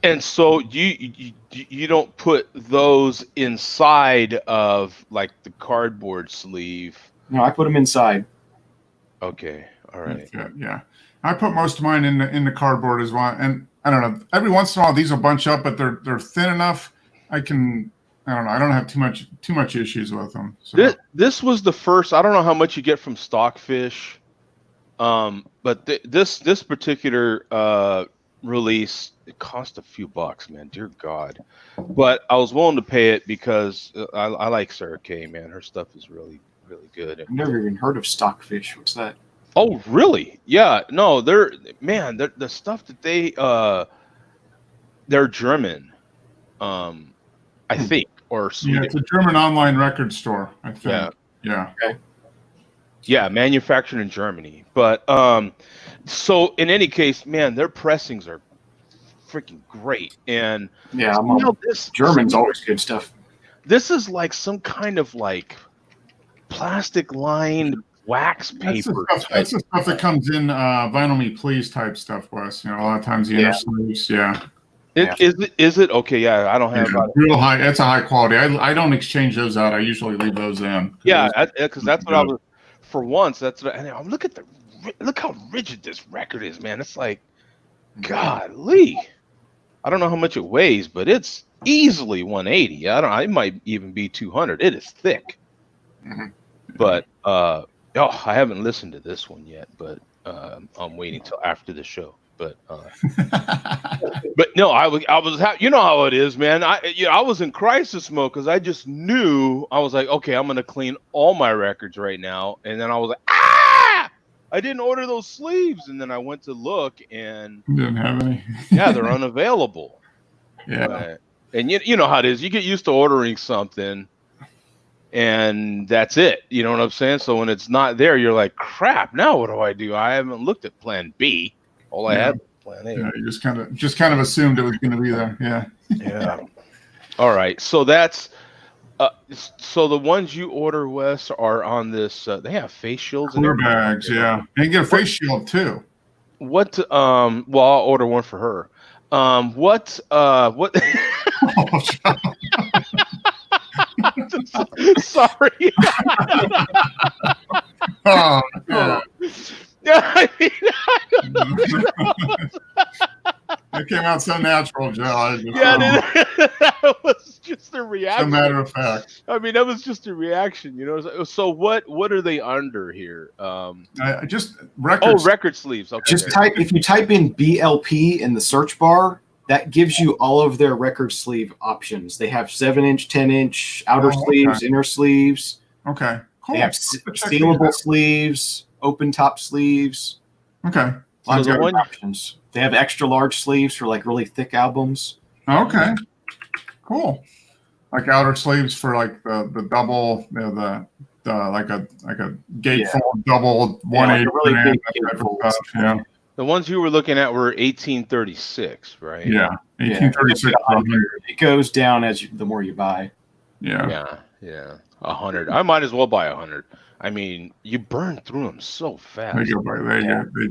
And so you don't put those inside of like the cardboard sleeve. No, I put them inside. Okay. All right. Yeah. I put most of mine in the cardboard as well. And I don't know, every once in a while these will bunch up, but they're thin enough. I don't know. I don't have too much issues with them. So. This was the first. I don't know how much you get from Stockfish, but this particular release, it cost a few bucks, man. Dear God, but I was willing to pay it because I like Sarah Kay, man. Her stuff is really really good. I've never even heard of Stockfish. What's that? Oh, really? Yeah. No, they're the stuff that they're German, I think, or Swedish. Yeah, it's a German online record store, I think. Yeah. Okay. Yeah, manufactured in Germany. But so in any case, man, their pressings are freaking great. And Yeah, this German's always good stuff. This is like some kind of like plastic lined wax paper. That's the stuff that comes in Vinyl Me Please type stuff, Wes. You know, a lot of times the inner sleeves, Is it okay? Yeah, I don't have real high. It's a high quality. I don't exchange those out. I usually leave those in. Yeah, because that's what I was. For once, that's what. And look how rigid this record is, man. It's like, golly, I don't know how much it weighs, but it's easily 180. It might even be 200. It is thick. Mm-hmm. But I haven't listened to this one yet. But I'm waiting till after the show. But no, I was you know how it is, man. I was in crisis mode because I just knew I was like, okay, I'm gonna clean all my records right now, and then I was like, I didn't order those sleeves, and then I went to look and didn't have any. Yeah, they're unavailable. Yeah, and you know how it is. You get used to ordering something, and that's it. You know what I'm saying? So when it's not there, you're like, crap. Now what do I do? I haven't looked at Plan B. All I had was Plan A. Yeah, you just kind of assumed it was going to be there. Yeah. Yeah. All right. So that's so the ones you order, Wes, are on this. They have face shields. Clear bags. Yeah. And you get a face shield too. What? Well, I'll order one for her. What? Sorry. Oh, yeah. I mean, That came out so natural, Joe. that was just a reaction. As a matter of fact. I mean, that was just a reaction, you know. So what are they under here? Just records. Record sleeves. Okay. If you type in BLP in the search bar, that gives you all of their record sleeve options. They have 7-inch, 10-inch outer sleeves, inner sleeves. Okay. Cool. They have sealable sleeves, open top sleeves. Okay. Lots of options. They have extra large sleeves for like really thick albums. Okay. Cool. Like outer sleeves for like the double, the like a gatefold double 180. Like really big gatefold. Yeah. The ones you were looking at were 1836, right? Yeah. 1836. It goes down the more you buy. Yeah. 100. I might as well buy 100. I mean, you burn through them so fast. They go by.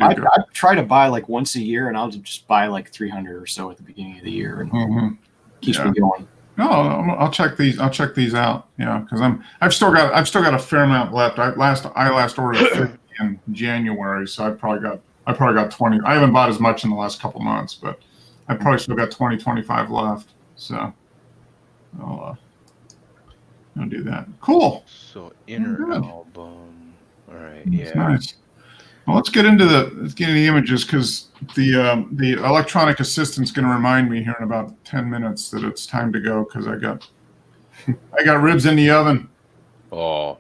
I try to buy like once a year, and I'll just buy like 300 or so at the beginning of the year, and keeps me going. No, I'll check these. I'll check these out. Yeah, because I've still got a fair amount left. I last ordered 50 in January, so I probably got 20. I haven't bought as much in the last couple months, but I probably still got 20-25 left. So I'll do that. Cool. So inner album. All right. Yeah. That's nice. Well, let's get into the images because the electronic assistant's going to remind me here in about 10 minutes that it's time to go because I got ribs in the oven. Oh,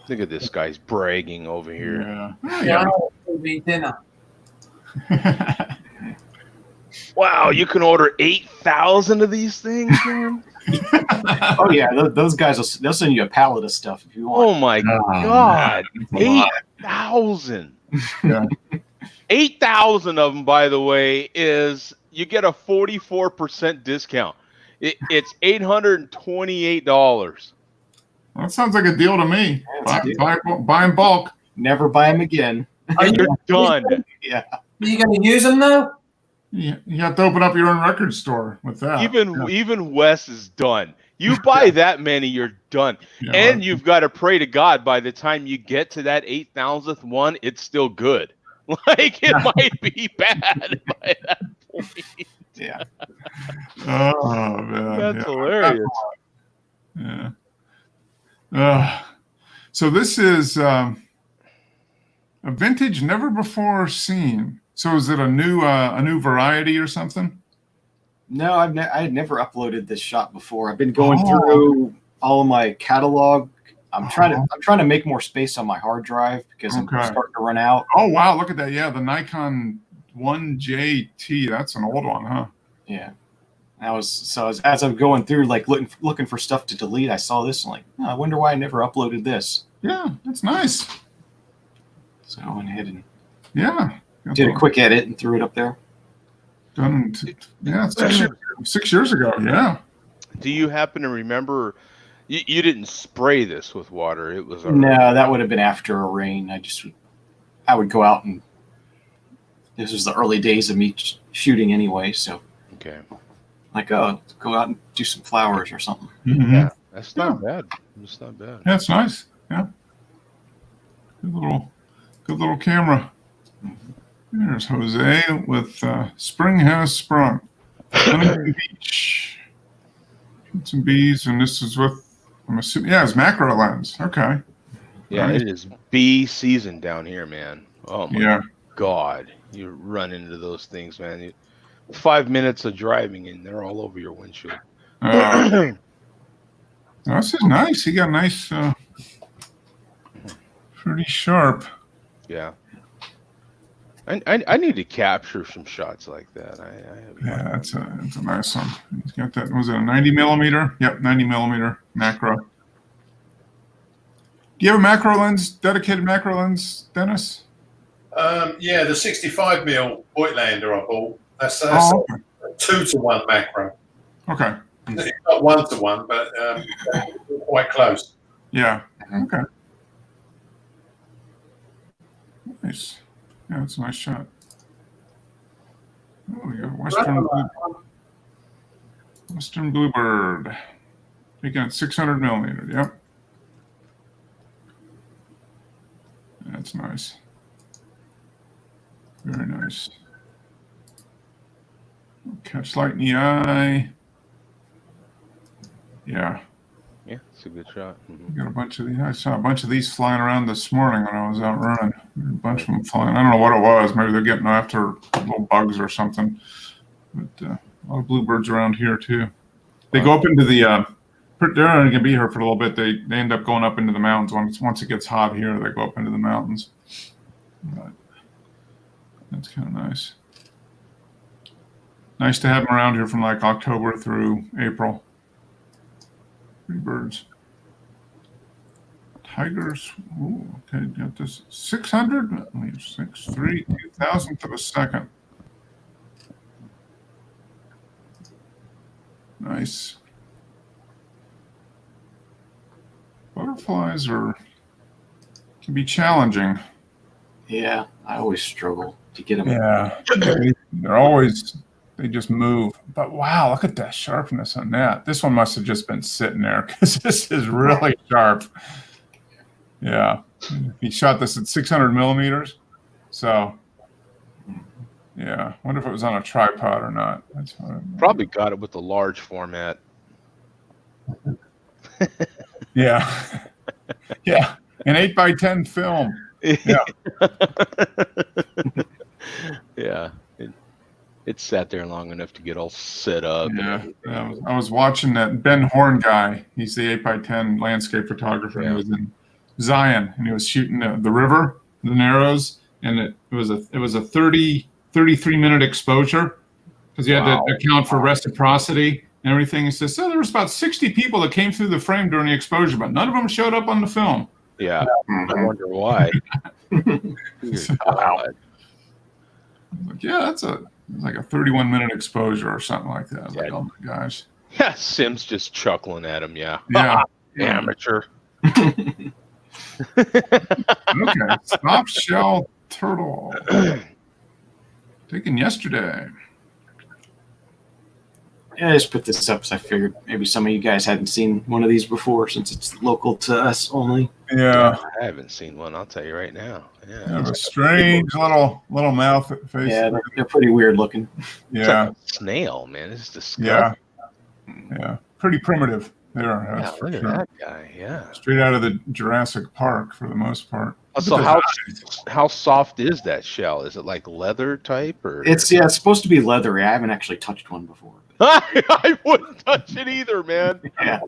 look at this guy's bragging over here. Yeah, I'll eat dinner. Wow, you can order 8,000 of these things, man. Oh yeah, those guys they'll send you a pallet of stuff if you want. Oh my Oh, God, man, that's a lot. 8,000. Yeah. 8,000 of them, by the way, is you get a 44% discount. It's $828. That sounds like a deal to me. That's a deal. Buy in bulk. Never buy them again. And you're done. Yeah. Are you going to use them now? You have to open up your own record store with that. Even Wes is done. You buy that many, you're done. Yeah, And you've got to pray to God by the time you get to that 8,000th one, it's still good. Like it might be bad by that point. Yeah. Oh man, That's hilarious. Yeah. So this is a vintage, never before seen. So is it a new variety or something? No, I had never uploaded this shot before. I've been going through all of my catalog. I'm trying to make more space on my hard drive because I'm starting to run out. Oh wow, look at that! Yeah, the Nikon 1JT. That's an old one, huh? Yeah. As I'm going through, like looking for stuff to delete, I saw this and like, oh, I wonder why I never uploaded this. Yeah, that's nice. So I went ahead and did a quick edit and threw it up there. Done. Yeah, 6 years ago. Yeah. Do you happen to remember? You didn't spray this with water. It was No, that would have been after a rain. I would go out and this was the early days of me shooting anyway. So okay. Like, go out and do some flowers or something. Mm-hmm. Yeah, that's not bad. It's not bad. Yeah, it's nice. Yeah. Good little camera. There's Jose with Spring Has Sprung. Huntington Beach. Some bees, and this is with, I'm assuming, it's macro lens. Okay. Yeah, Nice. It is bee season down here, man. Oh my God. You run into those things, man. 5 minutes of driving and they're all over your windshield. This is nice. He got nice, pretty sharp. Yeah. I need to capture some shots like that. That's a nice one. He's got that. Was it a 90 millimeter? Yep, 90 millimeter macro. Do you have a macro lens, dedicated macro lens, Dennis? Yeah, the 65 mil Voigtlander I bought. That's okay. 2-to-1 macro. Okay. It's not 1-to-1, but quite close. Yeah. Okay. Nice. Yeah, that's a nice shot. Oh, we got Western Bluebird. Taking at 600 millimeter. Yep. That's nice. Very nice. Catch light in the eye. Yeah. Yeah, it's a good shot. Mm-hmm. Got a bunch of these. I saw a bunch of these flying around this morning when I was out running. A bunch of them flying. I don't know what it was. Maybe they're getting after little bugs or something. But a lot of bluebirds around here too. They go up into the. They're only gonna be here for a little bit. They end up going up into the mountains once it gets hot here. They go up into the mountains. But that's kind of nice. Nice to have them around here from like October through April. Pretty birds. Tigers. Ooh, okay, got this 600. 6.3 2,000th of a second. Nice. Butterflies can be challenging. Yeah, I always struggle to get them. Yeah, they just move. But wow, look at that sharpness on that. This one must have just been sitting there because this is really sharp. Yeah, he shot this at 600 millimeters. So, yeah, wonder if it was on a tripod or not. That's probably got it with the large format. Yeah, yeah, an 8x10 film. Yeah, yeah. It sat there long enough to get all set up. Yeah, I was watching that Ben Horn guy. He's the 8x10 landscape photographer. Yeah. He was in Zion, and he was shooting the river, the Narrows, and it was a 33 minute exposure, because you had Wow. to account for reciprocity and everything. He says, so there was about 60 people that came through the frame during the exposure, but none of them showed up on the film. Yeah. I Mhm. wonder why. Dear God. Like, yeah, it's like a 31-minute exposure or something like that. I was like, Yeah. oh my gosh. Yeah, Sim's just chuckling at him. Yeah. Yeah. Amateur. Okay. Soft shell turtle. Taken yesterday. Yeah, I just put this up because I figured maybe some of you guys hadn't seen one of these before since it's local to us only. Yeah. I haven't seen one. I'll tell you right now. Yeah. They have a It's strange little mouth face. Yeah, they're pretty weird looking. Yeah. like a snail, man. It's disgusting. Yeah. Yeah. Pretty primitive there. Yeah, That's for look at sure. that guy. Yeah. Straight out of the Jurassic Park for the most part. So Look at how soft is that shell? Is it like leather type or? It's supposed to be leathery. I haven't actually touched one before. I wouldn't touch it either, man. Yeah,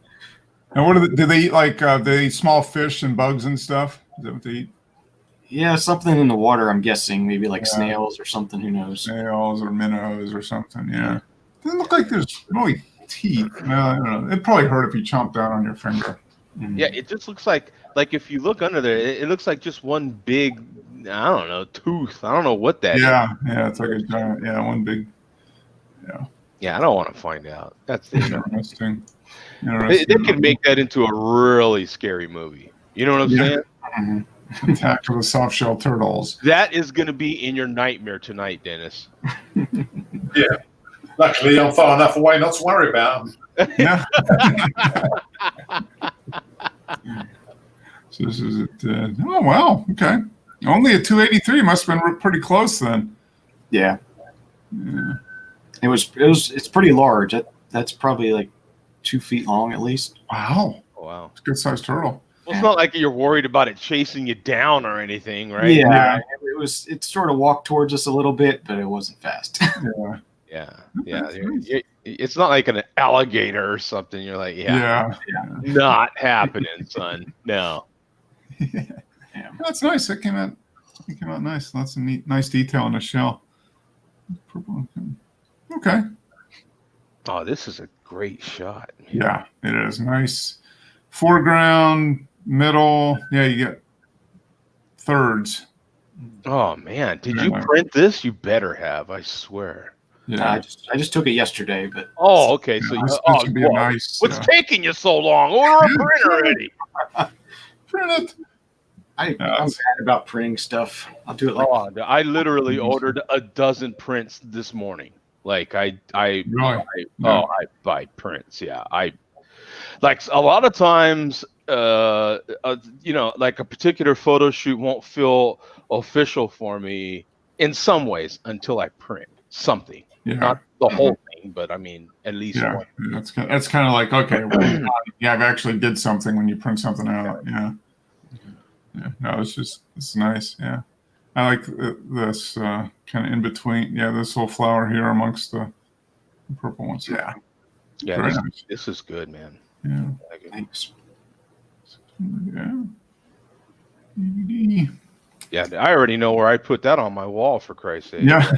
And what do they eat? Like they eat small fish and bugs and stuff. Is that what they eat? yeah, something in the water. I'm guessing maybe like Yeah. snails or something. Who knows? Snails or minnows or something. Yeah. Doesn't look like there's really teeth. No, I don't know. It'd probably hurt if you chomped down on your finger. Mhm. Yeah, it just looks like if you look under there, it looks like just one big, I don't know, tooth. I don't know what that is. Yeah. Yeah. It's like a giant. Yeah. One big. Yeah, I don't want to find out. That's the Interesting. they can make that into a really scary movie. You know what I'm Yeah. saying? Mhm. Attack of the soft shell turtles. That is going to be in your nightmare tonight, Dennis. Luckily, I'm far enough away not to worry about them. Yeah. So this is it. Oh wow. Okay. Only a 283 must have been pretty close then. Yeah, Yeah. it's pretty large. That's probably like 2 feet long at least. Wow. Oh, wow. It's a good sized turtle. Well, it's not like you're worried about it chasing you down or anything, right? Yeah, it sort of walked towards us a little bit, but it wasn't fast. Yeah. Yeah. Yeah. That's nice. It's not like an alligator or something. You're like, Yeah. not happening, son. No. That's nice. It came out nice. Lots of nice detail on the shell. Purple. Okay. Oh, this is a great shot. Yeah, it is nice. Foreground, middle. Yeah, you get thirds. Oh man, did you Yeah. print this? You better have. I swear. Yeah. I just took it yesterday, but Oh, okay. So This oh, should be a whoa. nice. What's taking you so long? Order a print already. Print it. I'm that's- bad about printing stuff. I'll do it like Oh, I literally ordered a dozen prints this morning. Like I Really? buy prints. Yeah, I like a lot of times. Like a particular photo shoot won't feel official for me in some ways until I print something. Yeah. Not the whole thing, but I mean at least Yeah. one. That's kind of like, okay, well, yeah, I've actually did something when you print something out. Yeah. Yeah. No, it's nice. Yeah. I like this kind of in between. Yeah. This little flower here amongst the purple ones. Yeah. Yeah, Very this, nice. this is good, man. Yeah. thanks. Yeah. DVD. Yeah, I already know where I put that on my wall. For Christ's sake. Yeah.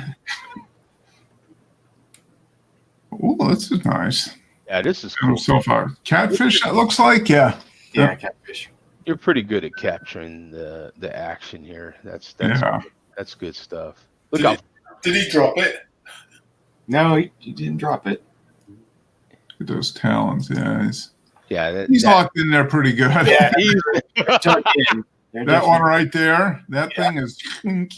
Oh, this is nice. Yeah, this is Oh, cool. so far. Catfish, that looks like, yeah. Yeah, catfish. You're pretty good at capturing the action here. That's Yeah. that's good stuff. Look how Did he drop it? No, he didn't drop it. Look at those talons. Yeah. He's that, locked in there pretty good. Yeah, he's- they're tucked in. They're That one definitely- right there, that thing is,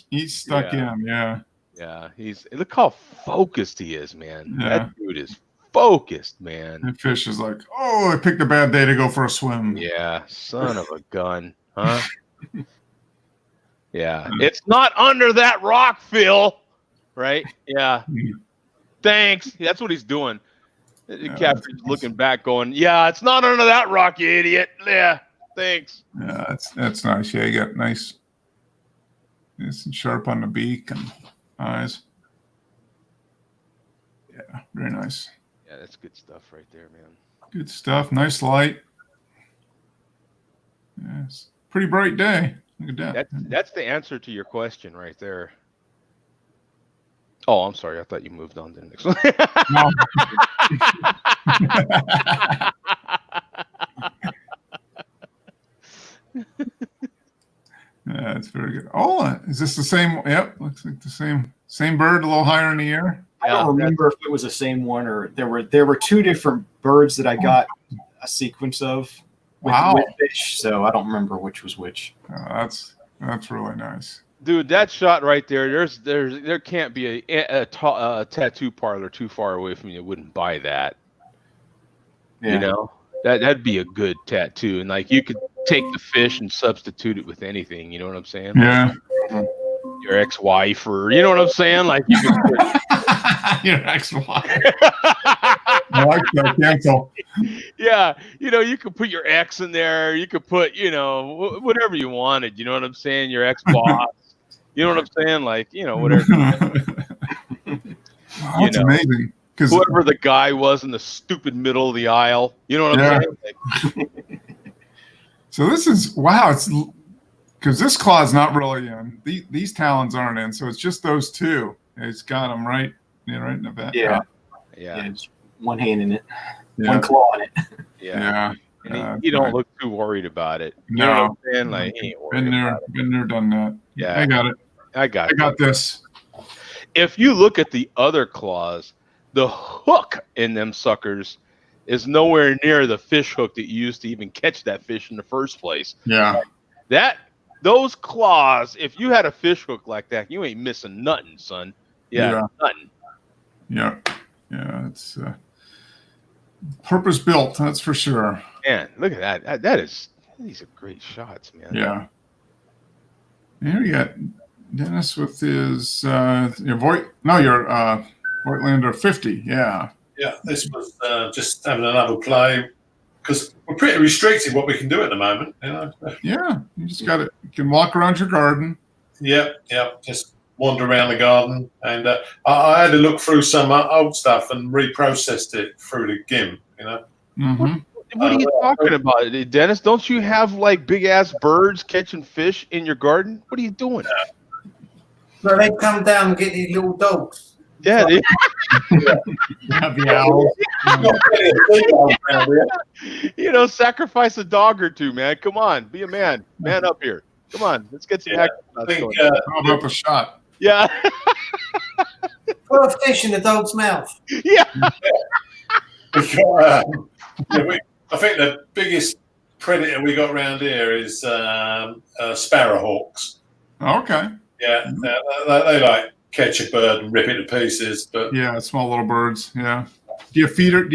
he's stuck Yeah. in. Yeah. yeah, he's look how focused he is, man. Yeah. That dude is focused, man. That fish is like, oh, I picked a bad day to go for a swim. Yeah, son of a gun, huh? Yeah, it's not under that rock, Phil. Right? Yeah. Thanks. That's what he's doing. The captain's looking back, going, "Yeah, it's not under that rock, you idiot." Yeah. Thanks. Yeah, that's nice. Yeah, you got nice and sharp on the beak and eyes. Yeah, very nice. Yeah, that's good stuff right there, man. Good stuff. Nice light. Yes. Pretty bright day. Look at that. That's the answer to your question right there. Oh, I'm sorry. I thought you moved on to the next one. No. Yeah, it's very good. Oh, is this the same? Yep, looks like the same bird, a little higher in the air. I don't remember if it was the same one or there were two different birds that I got a sequence of with fish, so I don't remember which was which. That's really nice. Dude, that shot right there. There can't be a tattoo parlor too far away from you that wouldn't buy that. Yeah. You know, that'd be a good tattoo, and like you could take the fish and substitute it with anything. You know what I'm saying? Yeah. Your ex-wife, or you know what I'm saying? Like you could put, your ex-wife. I like that. Cancel. Yeah, you know, you could put your ex in there. You could put, you know, whatever you wanted. You know what I'm saying? Your ex-boss. You know what I'm saying? Like, you know, whatever. That's amazing. Whoever the guy was in the stupid middle of the aisle. You know what I'm saying? Like, so this is wow. It's because this claw's not really in. These talons aren't in. So it's just those two. It's got them right in the back. Yeah. It's one hand in it, one claw in it. Yeah. And you don't look too worried about it. You know what I'm saying? Like, he ain't worried been there, done that. Yeah. I got it. I got this. If you look at the other claws, the hook in them suckers is nowhere near the fish hook that you used to even catch that fish in the first place. Yeah. Those claws, if you had a fish hook like that, you ain't missing nothing, son. Yeah. Nothing. Yeah. Yeah. It's purpose built, that's for sure. Man, look at that. These are great shots, man. Yeah. Here you got Dennis with his Voigtlander 50. Yeah. Yeah, this was just having another play because we're pretty restricted what we can do at the moment. You know. Yeah, you just got it. You can walk around your garden. Yeah, just wander around the garden, and I had to look through some old stuff and reprocessed it through the GIMP. You know. Mm-hmm. What are you talking about, Dennis? Don't you have like big ass birds catching fish in your garden? What are you doing? So they come down and get these little dogs. Yeah, the owls. You know, sacrifice a dog or two, man. Come on, be a man. Man up here. Come on, let's get some action. How about the shot? Yeah. Put a fish in the dog's mouth. Yeah. I think the biggest predator we got around here is sparrowhawks. Okay. Yeah, they like catch a bird and rip it to pieces, but small little birds. Yeah. Do you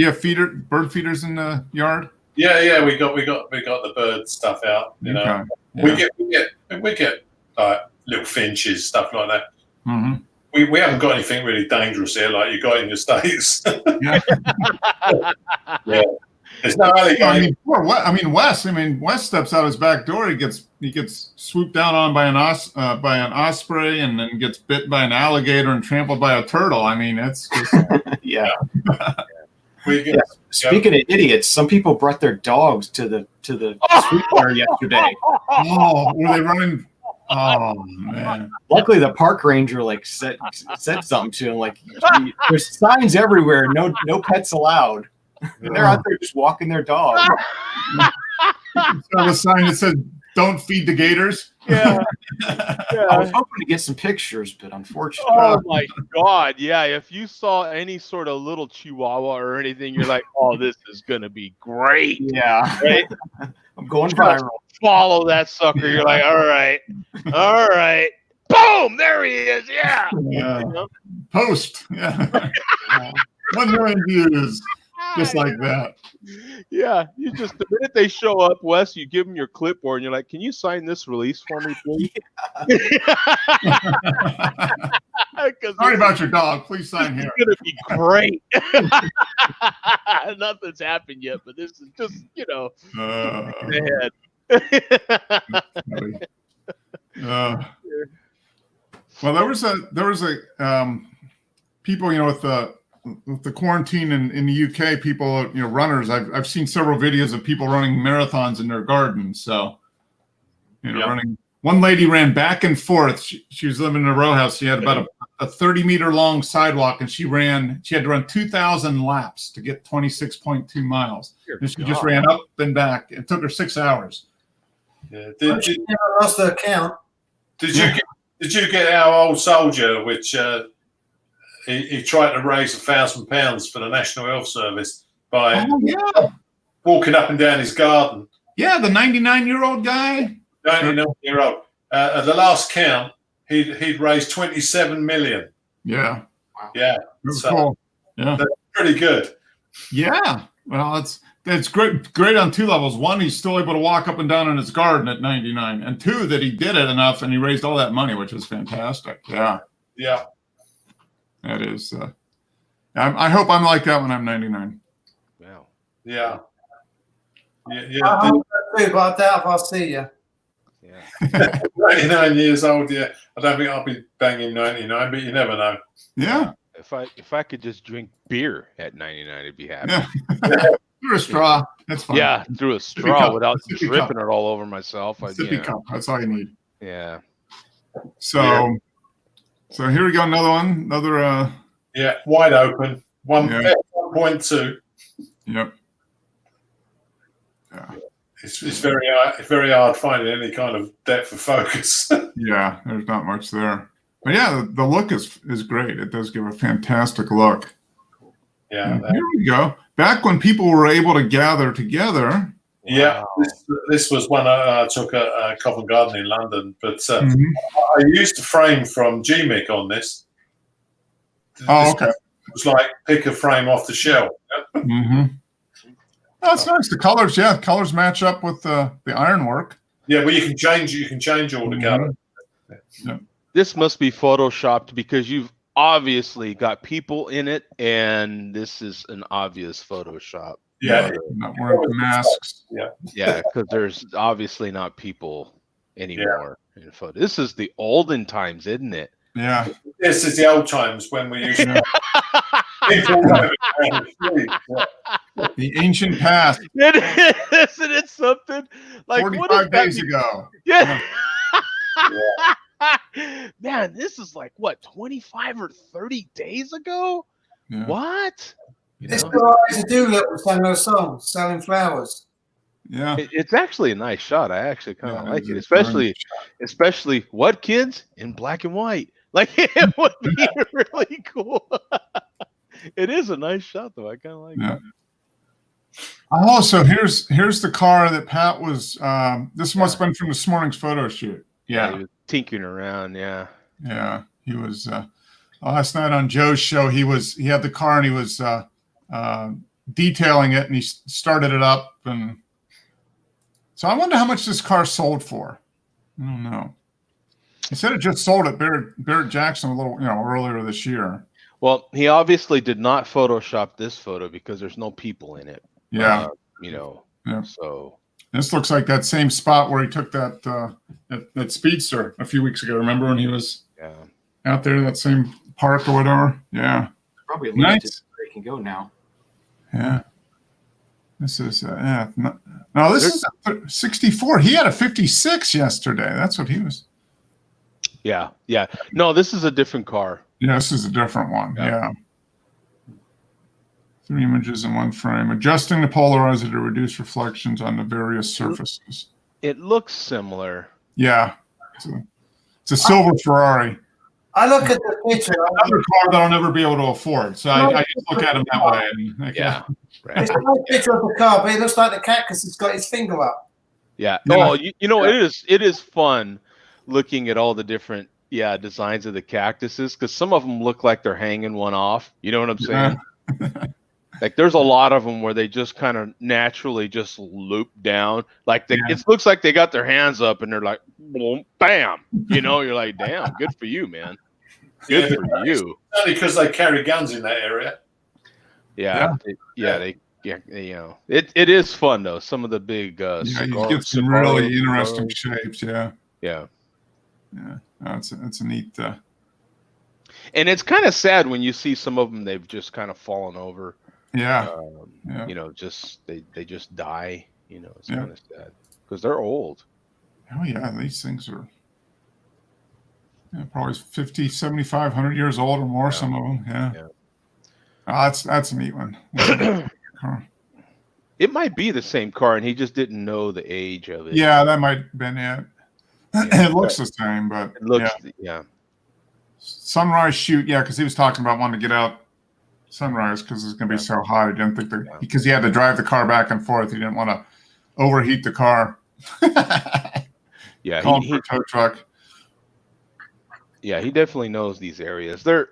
have bird feeders in the yard? Yeah, we got the bird stuff out. You know, we get like little finches, stuff like that. Mm-hmm. We haven't got anything really dangerous here, like you got in the States. Yeah. There's no alligator. Wes steps out his back door. He gets swooped down on by an osprey, and then gets bit by an alligator and trampled by a turtle. I mean, it's just yeah. Speaking of idiots, some people brought their dogs to the sweeper yesterday. Oh, were they running? Oh man! Luckily, the park ranger said something to him. Like, there's signs everywhere. No pets allowed. And they're out there just walking their dog. So the sign that said "Don't feed the gators." Yeah. I was hoping to get some pictures, but unfortunately. Oh my God! Yeah, if you saw any sort of little chihuahua or anything, you're like, "Oh, this is gonna be great." Yeah. Right? I'm going viral. Follow that sucker. You're like, all right. Boom! There he is. Yeah. Post. Yeah. 1 million views. Just like that. Yeah, the minute they show up, Wes, you give them your clipboard and you're like, "Can you sign this release for me, please?" Sorry about your dog. Please sign here. It's gonna be great. Nothing's happened yet, but this is just, ahead. Well, there was a people, with the quarantine in the UK, people, runners. I've seen several videos of people running marathons in their gardens. So, running. One lady ran back and forth. She was living in a row house. She had about a 30-meter long sidewalk, and she had to run 2,000 laps to get 26.2 miles. And she just ran up and back. It took her 6 hours. Yeah. She never lost her count. Did you get our old soldier, which he tried to raise £1,000 for the National Health Service by walking up and down his garden? Yeah, the 99-year-old guy. 99-year-old. At the last count, he'd raised 27 million. Yeah. Wow. Yeah. That's So cool. Yeah. that's pretty good. Yeah. Well, it's great on two levels. One, he's still able to walk up and down in his garden at 99, and two, that he did it enough and he raised all that money, which is fantastic. Yeah. Yeah. That is. I hope I'm like that when I'm 99. Wow. Yeah. Yeah. I hope so too, but I doubt if I'll see you. Yeah. 99 years old. Yeah. I don't think I'll be banging 99, but you never know. Yeah. If I could just drink beer at 99, I'd be happy. Yeah. Through a straw. That's fine. Yeah, through a straw cup. without Sippy dripping cup. it all over myself. Sippy cup. That's all you need. Yeah. So here we go. Another one. Another. Yeah. Wide open. Yeah. 1.2. Yep. Yeah. It's very hard finding any kind of depth of focus. Yeah. There's not much there. But yeah, the look is great. It does give a fantastic look. Yeah. And here we go. Back when people were able to gather together. Yeah, Wow. this was one I took at Covent Garden in London, but Mhm. I used a frame from GMIC on this. Oh, This okay. was like pick a frame off the shelf. Mm-hmm. That's nice. The colors, colors match up with the ironwork. Yeah, well, you can change all the color. This must be photoshopped because you've obviously got people in it, and this is an obvious Photoshop. Yeah, Not wearing masks. Yeah, because there's obviously not people anymore in photo. This is the olden times, isn't it? Yeah. this is the old times when we used to people running around the street. Yeah. The ancient past, Isn't it something like 45 days ago. Yeah. Man, this is like what, 25 or 30 days ago? Yeah. What? You This know? guy used to do little sang those songs, selling flowers. Yeah. It's actually a nice shot. I actually kind of Yeah, like it's it, a especially what, kids, in black and white. Like it would be really cool. It is a nice shot, though. I kind of like Yeah. it. Oh, so here's the car that Pat was. This must have been from this morning's photo shoot. He Yeah. was tinkering around. Yeah. Yeah. He was last night on Joe's show. He had the car and he was detailing it, and he started it up, and so I wonder how much this car sold for. I don't know. He said it just sold at Barrett Jackson a little, earlier this year. Well, he obviously did not Photoshop this photo because there's no people in it. Yeah. Yeah. So This looks like that same spot where he took that speedster a few weeks ago. Remember when he was out there, that same park or whatever? Yeah. Probably limited Nice. where it can go now. Yeah. This is no, this is a 64. He had a 56 yesterday. That's what he was. yeah. No, this is a different car. Yeah, this is a different one. Yeah. Yeah. 3 images in one frame. Adjusting the polarizer to reduce reflections on the various surfaces. It looks similar. Yeah. It's a silver Ferrari. I look at the picture. Another car that I'll never be able to afford. So I just look at him that way. And Yeah. Right. It's a nice picture of the car, but it looks like the cactus has got his finger up. Yeah. Yeah. Oh, it is fun looking at all the different designs of the cactuses, because some of them look like they're hanging one off. You know what I'm saying? Like there's a lot of them where they just kind of naturally just loop down. Like it looks like they got their hands up and they're like, boom, bam. You're like, damn, good for you, man. Good for you. Only because they carry guns in that area. It is fun though. Some of the big you get some really interesting shapes. Yeah. Yeah. Yeah. No, it's a neat. And it's kind of sad when you see some of them, they've just kind of fallen over. Yeah. They just die. It's Yeah. kind of sad because they're old. Oh yeah, these things are. Yeah, probably 50, 75, 100 years old or more. Yeah. Some of them. Yeah. Yeah. Oh, that's a neat one. Car. It might be the same car, and he just didn't know the age of it. Yeah, that might have been it. Yeah. It looks the same, but It looks, yeah. yeah. Sunrise shoot, yeah, because he was talking about wanting to get out sunrise because it's going to be so hot. He didn't think that because he had to drive the car back and forth. He didn't want to overheat the car. Yeah, Calling for a tow truck. Yeah, he definitely knows these areas. They're,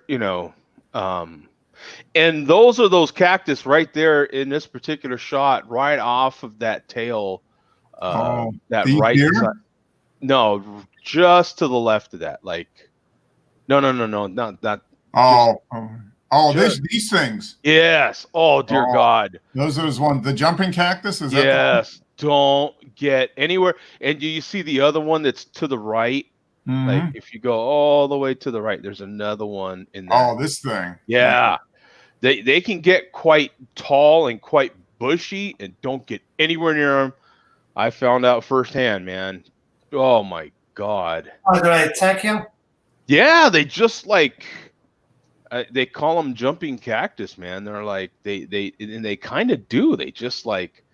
and those are those cactus right there in this particular shot, right off of that tail. That these right here? side. No, just to the left of that. Like, no, not. These things. Yes. Oh dear God. Those are those ones. The jumping cactus. Is that? Yes. Don't get anywhere. And do you see the other one that's to the right? Mm-hmm. Like if you go all the way to the right, there's another one in there. Oh, this thing. Yeah. They can get quite tall and quite bushy and don't get anywhere near them. I found out firsthand, man. Oh my God. Oh, do they attack you? Yeah, they just like they call them jumping cactus, man. They're like they kind of do. They just like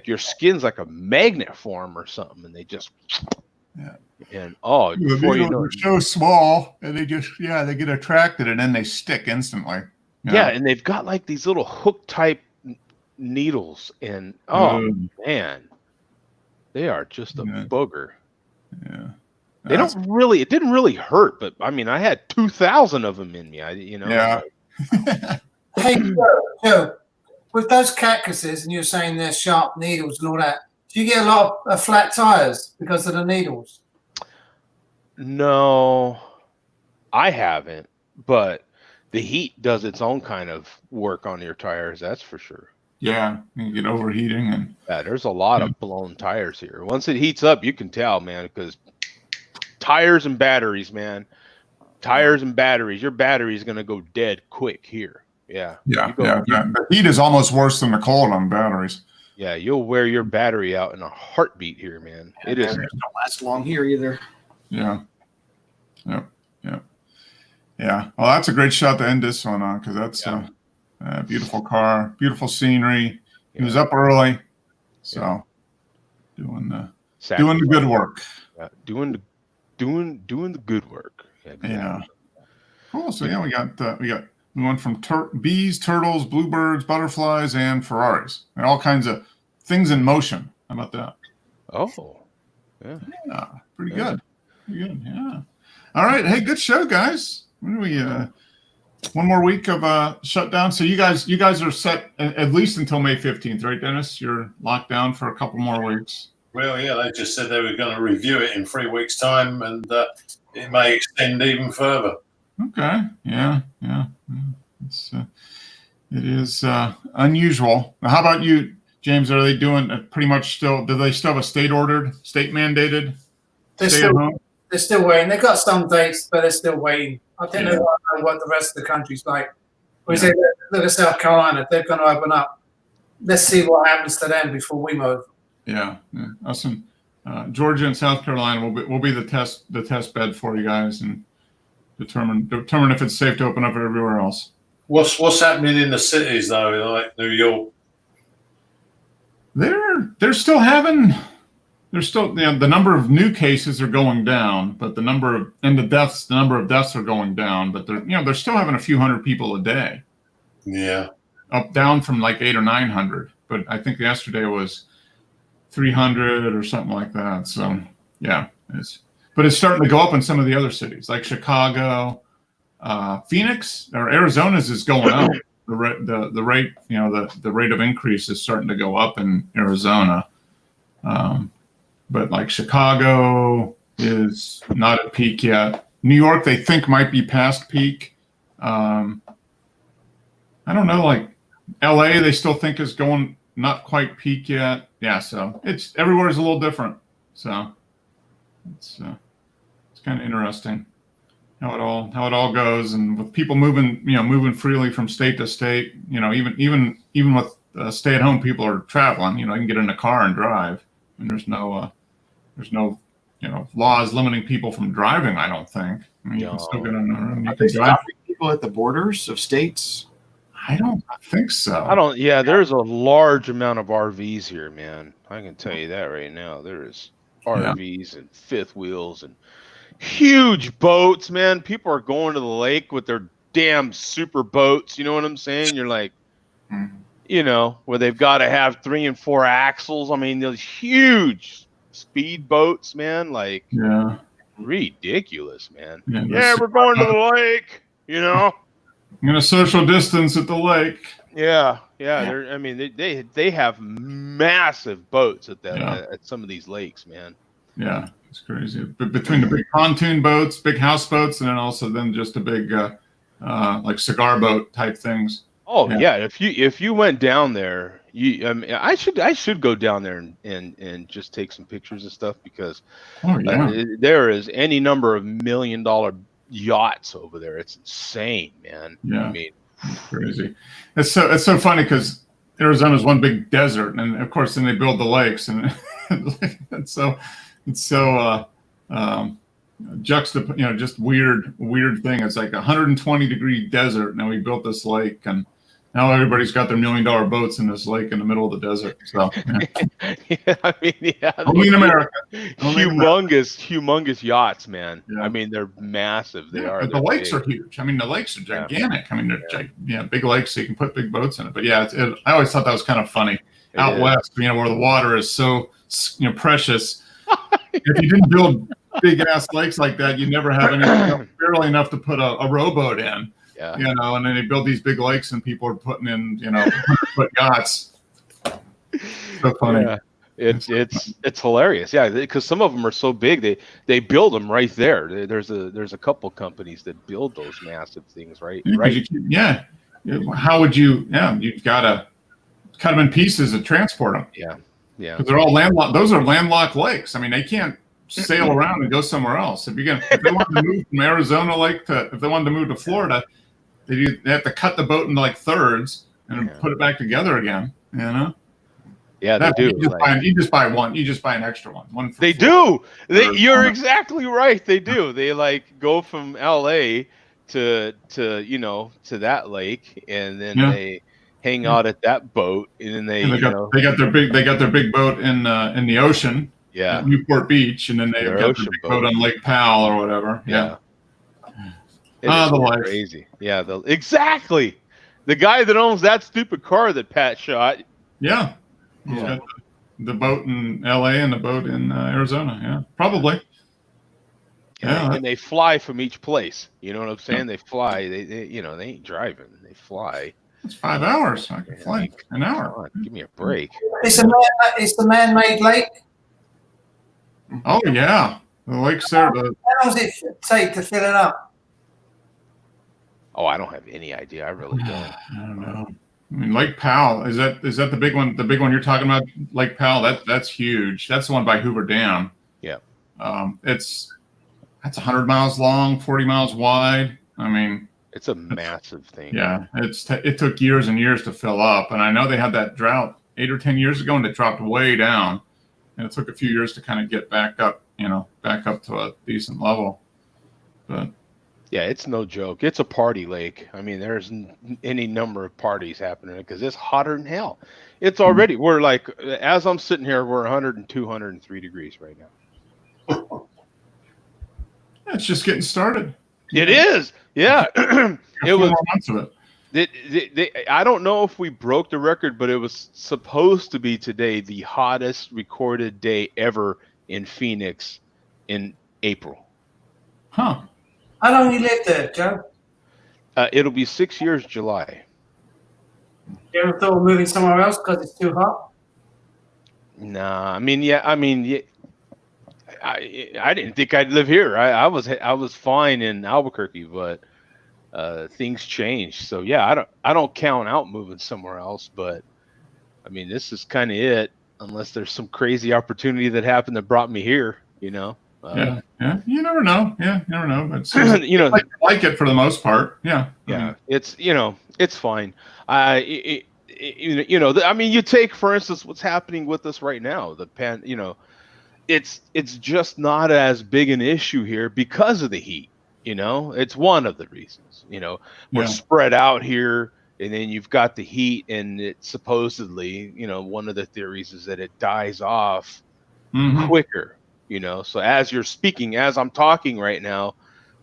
your skin's like a magnet for them or something, and they just and before you know, they're so small, and they just they get attracted, and then they stick instantly. Yeah, and they've got like these little hook type needles, and man, they are just a booger. Yeah, they don't really. It didn't really hurt, but I mean, I had 2,000 of them in me. Yeah. Hey, Joe, with those cactuses, and you're saying they're sharp needles and all that, do you get a lot of flat tires because of the needles? No, I haven't, but the heat does its own kind of work on your tires. That's for sure. Yeah, you get overheating, and there's a lot of blown tires here. Once it heats up, you can tell, man, because tires and batteries, man. Tires and batteries. Your battery is going to go dead quick here. Yeah. The heat is almost worse than the cold on batteries. Yeah, you'll wear your battery out in a heartbeat here, man. It is. Don't last long here either. Yeah. Yeah. Well, that's a great shot to end this one on because that's a beautiful car, beautiful scenery. He was up early, so doing the good work. Yeah, doing the good work. Yeah. Cool. So we went from bees, turtles, bluebirds, butterflies, and Ferraris, and all kinds of things in motion. How about that? Oh, yeah. Pretty good. Yeah. All right. Hey, good show, guys. When do we? One more week of shutdown. So you guys are set at least until May 15th, right, Dennis? You're locked down for a couple more weeks. Well, yeah, they just said they were going to review it in 3 weeks' time, and it may extend even further. Okay. Yeah. It is unusual. Now, how about you, James? Are they doing pretty much still? Do they still have a state mandated? They're still waiting. They've got some dates, but they're still waiting. I think they want to know what the rest of the country's like. We say, look at South Carolina. They're going to open up. Let's see what happens to them before we move. Yeah. Awesome. Georgia and South Carolina will be the test bed for you guys and determine if it's safe to open up everywhere else. What's happening in the cities though, like New York? They're still having. There's still the number of new cases are going down, but the number of deaths are going down. But they're still having a few hundred people a day. Yeah, down from like 800 or 900. But I think yesterday was 300 or something like that. So yeah, but it's starting to go up in some of the other cities like Chicago, Phoenix or Arizona's is going up. The rate the rate of increase is starting to go up in Arizona. But like Chicago is not at peak yet. New York, they think might be past peak. I don't know, like LA, they still think is going not quite peak yet. Yeah, so it's everywhere's a little different. So it's kind of interesting how it all goes, and with people moving freely from state to state. Even with stay-at-home people are traveling. You can get in a car and drive, and there's no laws limiting people from driving. I don't think. I mean, you can still get on there and you Are can they drive. stopping people at the borders of states? I don't think so. I don't. Yeah, there's a large amount of RVs here, man. I can tell you that right now. There is RVs and fifth wheels and huge boats, man. People are going to the lake with their damn super boats. You know what I'm saying? You're like, where they've got to have 3 and 4 axles. I mean, those huge speed boats, man. Like, ridiculous, man. Yeah, we're going to the lake. I'm gonna social distance at the lake. Yeah. I mean, they have massive boats at some of these lakes, man. Yeah, it's crazy. But between the big pontoon boats, big houseboats, and then just a big like cigar boat type things. Oh yeah. If you went down there, I should go down there and just take some pictures and stuff because there is any number of $1 million yachts over there. It's insane, man. Yeah, I mean, crazy. It's so funny because Arizona's one big desert, and of course then they build the lakes, and it's so just weird thing. It's like 120-degree desert. Now we built this lake, and now everybody's got their $1 million boats in this lake in the middle of the desert. So only in America. Humongous yachts, man. Yeah. I mean, they're massive. They are. But the lakes are huge. I mean, the lakes are gigantic. I mean, they're big lakes, so you can put big boats in it. But yeah, I always thought that was kind of funny. Out west, where the water is so precious. If you didn't build big ass lakes like that, you never have barely enough to put a rowboat in. Yeah. And then they build these big lakes and people are putting in, 100-foot yachts. So funny. Yeah. It's hilarious. Yeah, because some of them are so big they build them right there. There's a couple companies that build those massive things, right? How would you? Yeah, you've got to cut them in pieces and transport them. Yeah. Because they're all landlocked. Those are landlocked lakes. I mean, they can't sail around and go somewhere else. If they want to move from Arizona Lake if they wanted to move to Florida, they have to cut the boat into like thirds and put it back together again. Yeah, they do. You just buy one. You just buy an extra one. They do. You're exactly right. They do. They like go from LA to that lake, and then they hang out at that boat, and then they got their big boat in the ocean. Yeah, at Newport Beach, and then they got their big boat on Lake Powell or whatever. Yeah. The life. Crazy. Yeah, exactly. The guy that owns that stupid car that Pat shot. Yeah. He's got the boat in LA and the boat in Arizona. Yeah, probably. And they fly from each place. You know what I'm saying? They fly. They ain't driving. They fly. It's 5 hours. I can fly an hour. Give me a break. It's the man-made lake. Oh yeah, the lake's there. How long does it take to fill it up? Oh, I don't have any idea. I really don't. I don't know. I mean, Lake Powell, is that the big one? The big one you're talking about, Lake Powell, that's huge. That's the one by Hoover Dam. Yeah. That's 100 miles long, 40 miles wide. I mean, it's a massive thing. Yeah, it took years and years to fill up, and I know they had that drought 8 or 10 years ago, and it dropped way down, and it took a few years to kind of get back up to a decent level. But yeah, it's no joke. It's a party lake. I mean, there's any number of parties happening because it's hotter than hell. It's already, we're like, as I'm sitting here, we're 102, 103 degrees right now. It's just getting started. It is. Yeah. It was. Months of it. I don't know if we broke the record, but it was supposed to be today the hottest recorded day ever in Phoenix in April. Huh. How long you lived there, Joe? It'll be 6 years, July. You ever thought of moving somewhere else because it's too hot? Nah, I didn't think I'd live here. I was fine in Albuquerque, but things changed. So yeah, I don't count out moving somewhere else. But I mean, this is kind of it, unless there's some crazy opportunity that happened that brought me here. Yeah. You never know. Yeah, you never know. But I like it for the most part. Yeah. Yeah. It's fine. I mean, you take for instance what's happening with us right now. it's just not as big an issue here because of the heat. It's one of the reasons. We're spread out here, and then you've got the heat, and it supposedly, one of the theories is that it dies off quicker. So as you're speaking, as I'm talking right now,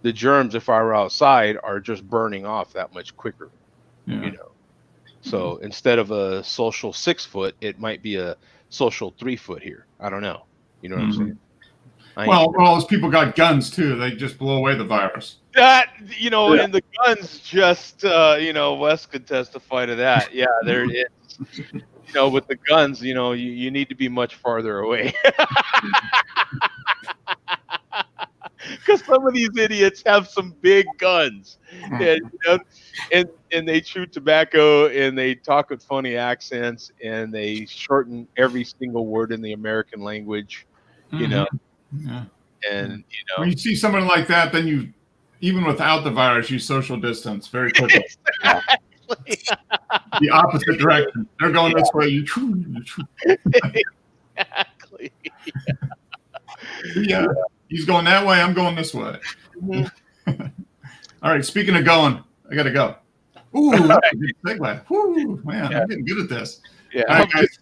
the germs, if I were outside, are just burning off that much quicker. So instead of a social 6 foot, it might be a social 3 foot here. I don't know. You know what I'm saying? Well, those people got guns too. They just blow away the virus. That, and the guns just, Wes could testify to that. Yeah, there is. With the guns, you need to be much farther away. Because some of these idiots have some big guns, and they chew tobacco, and they talk with funny accents, and they shorten every single word in the American language, Yeah. And when you see someone like that, then you, even without the virus, you social distance very quickly. Exactly. The opposite direction. They're going this way. Exactly. Yeah. He's going that way. I'm going this way. All right. Speaking of going, I got to go. Ooh, that's a good segue. Woo, man, I'm getting good at this. Yeah. All right, guys.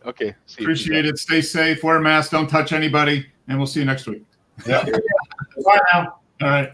Okay. Appreciate it. Stay safe. Wear a mask. Don't touch anybody. And we'll see you next week. Bye now. All right.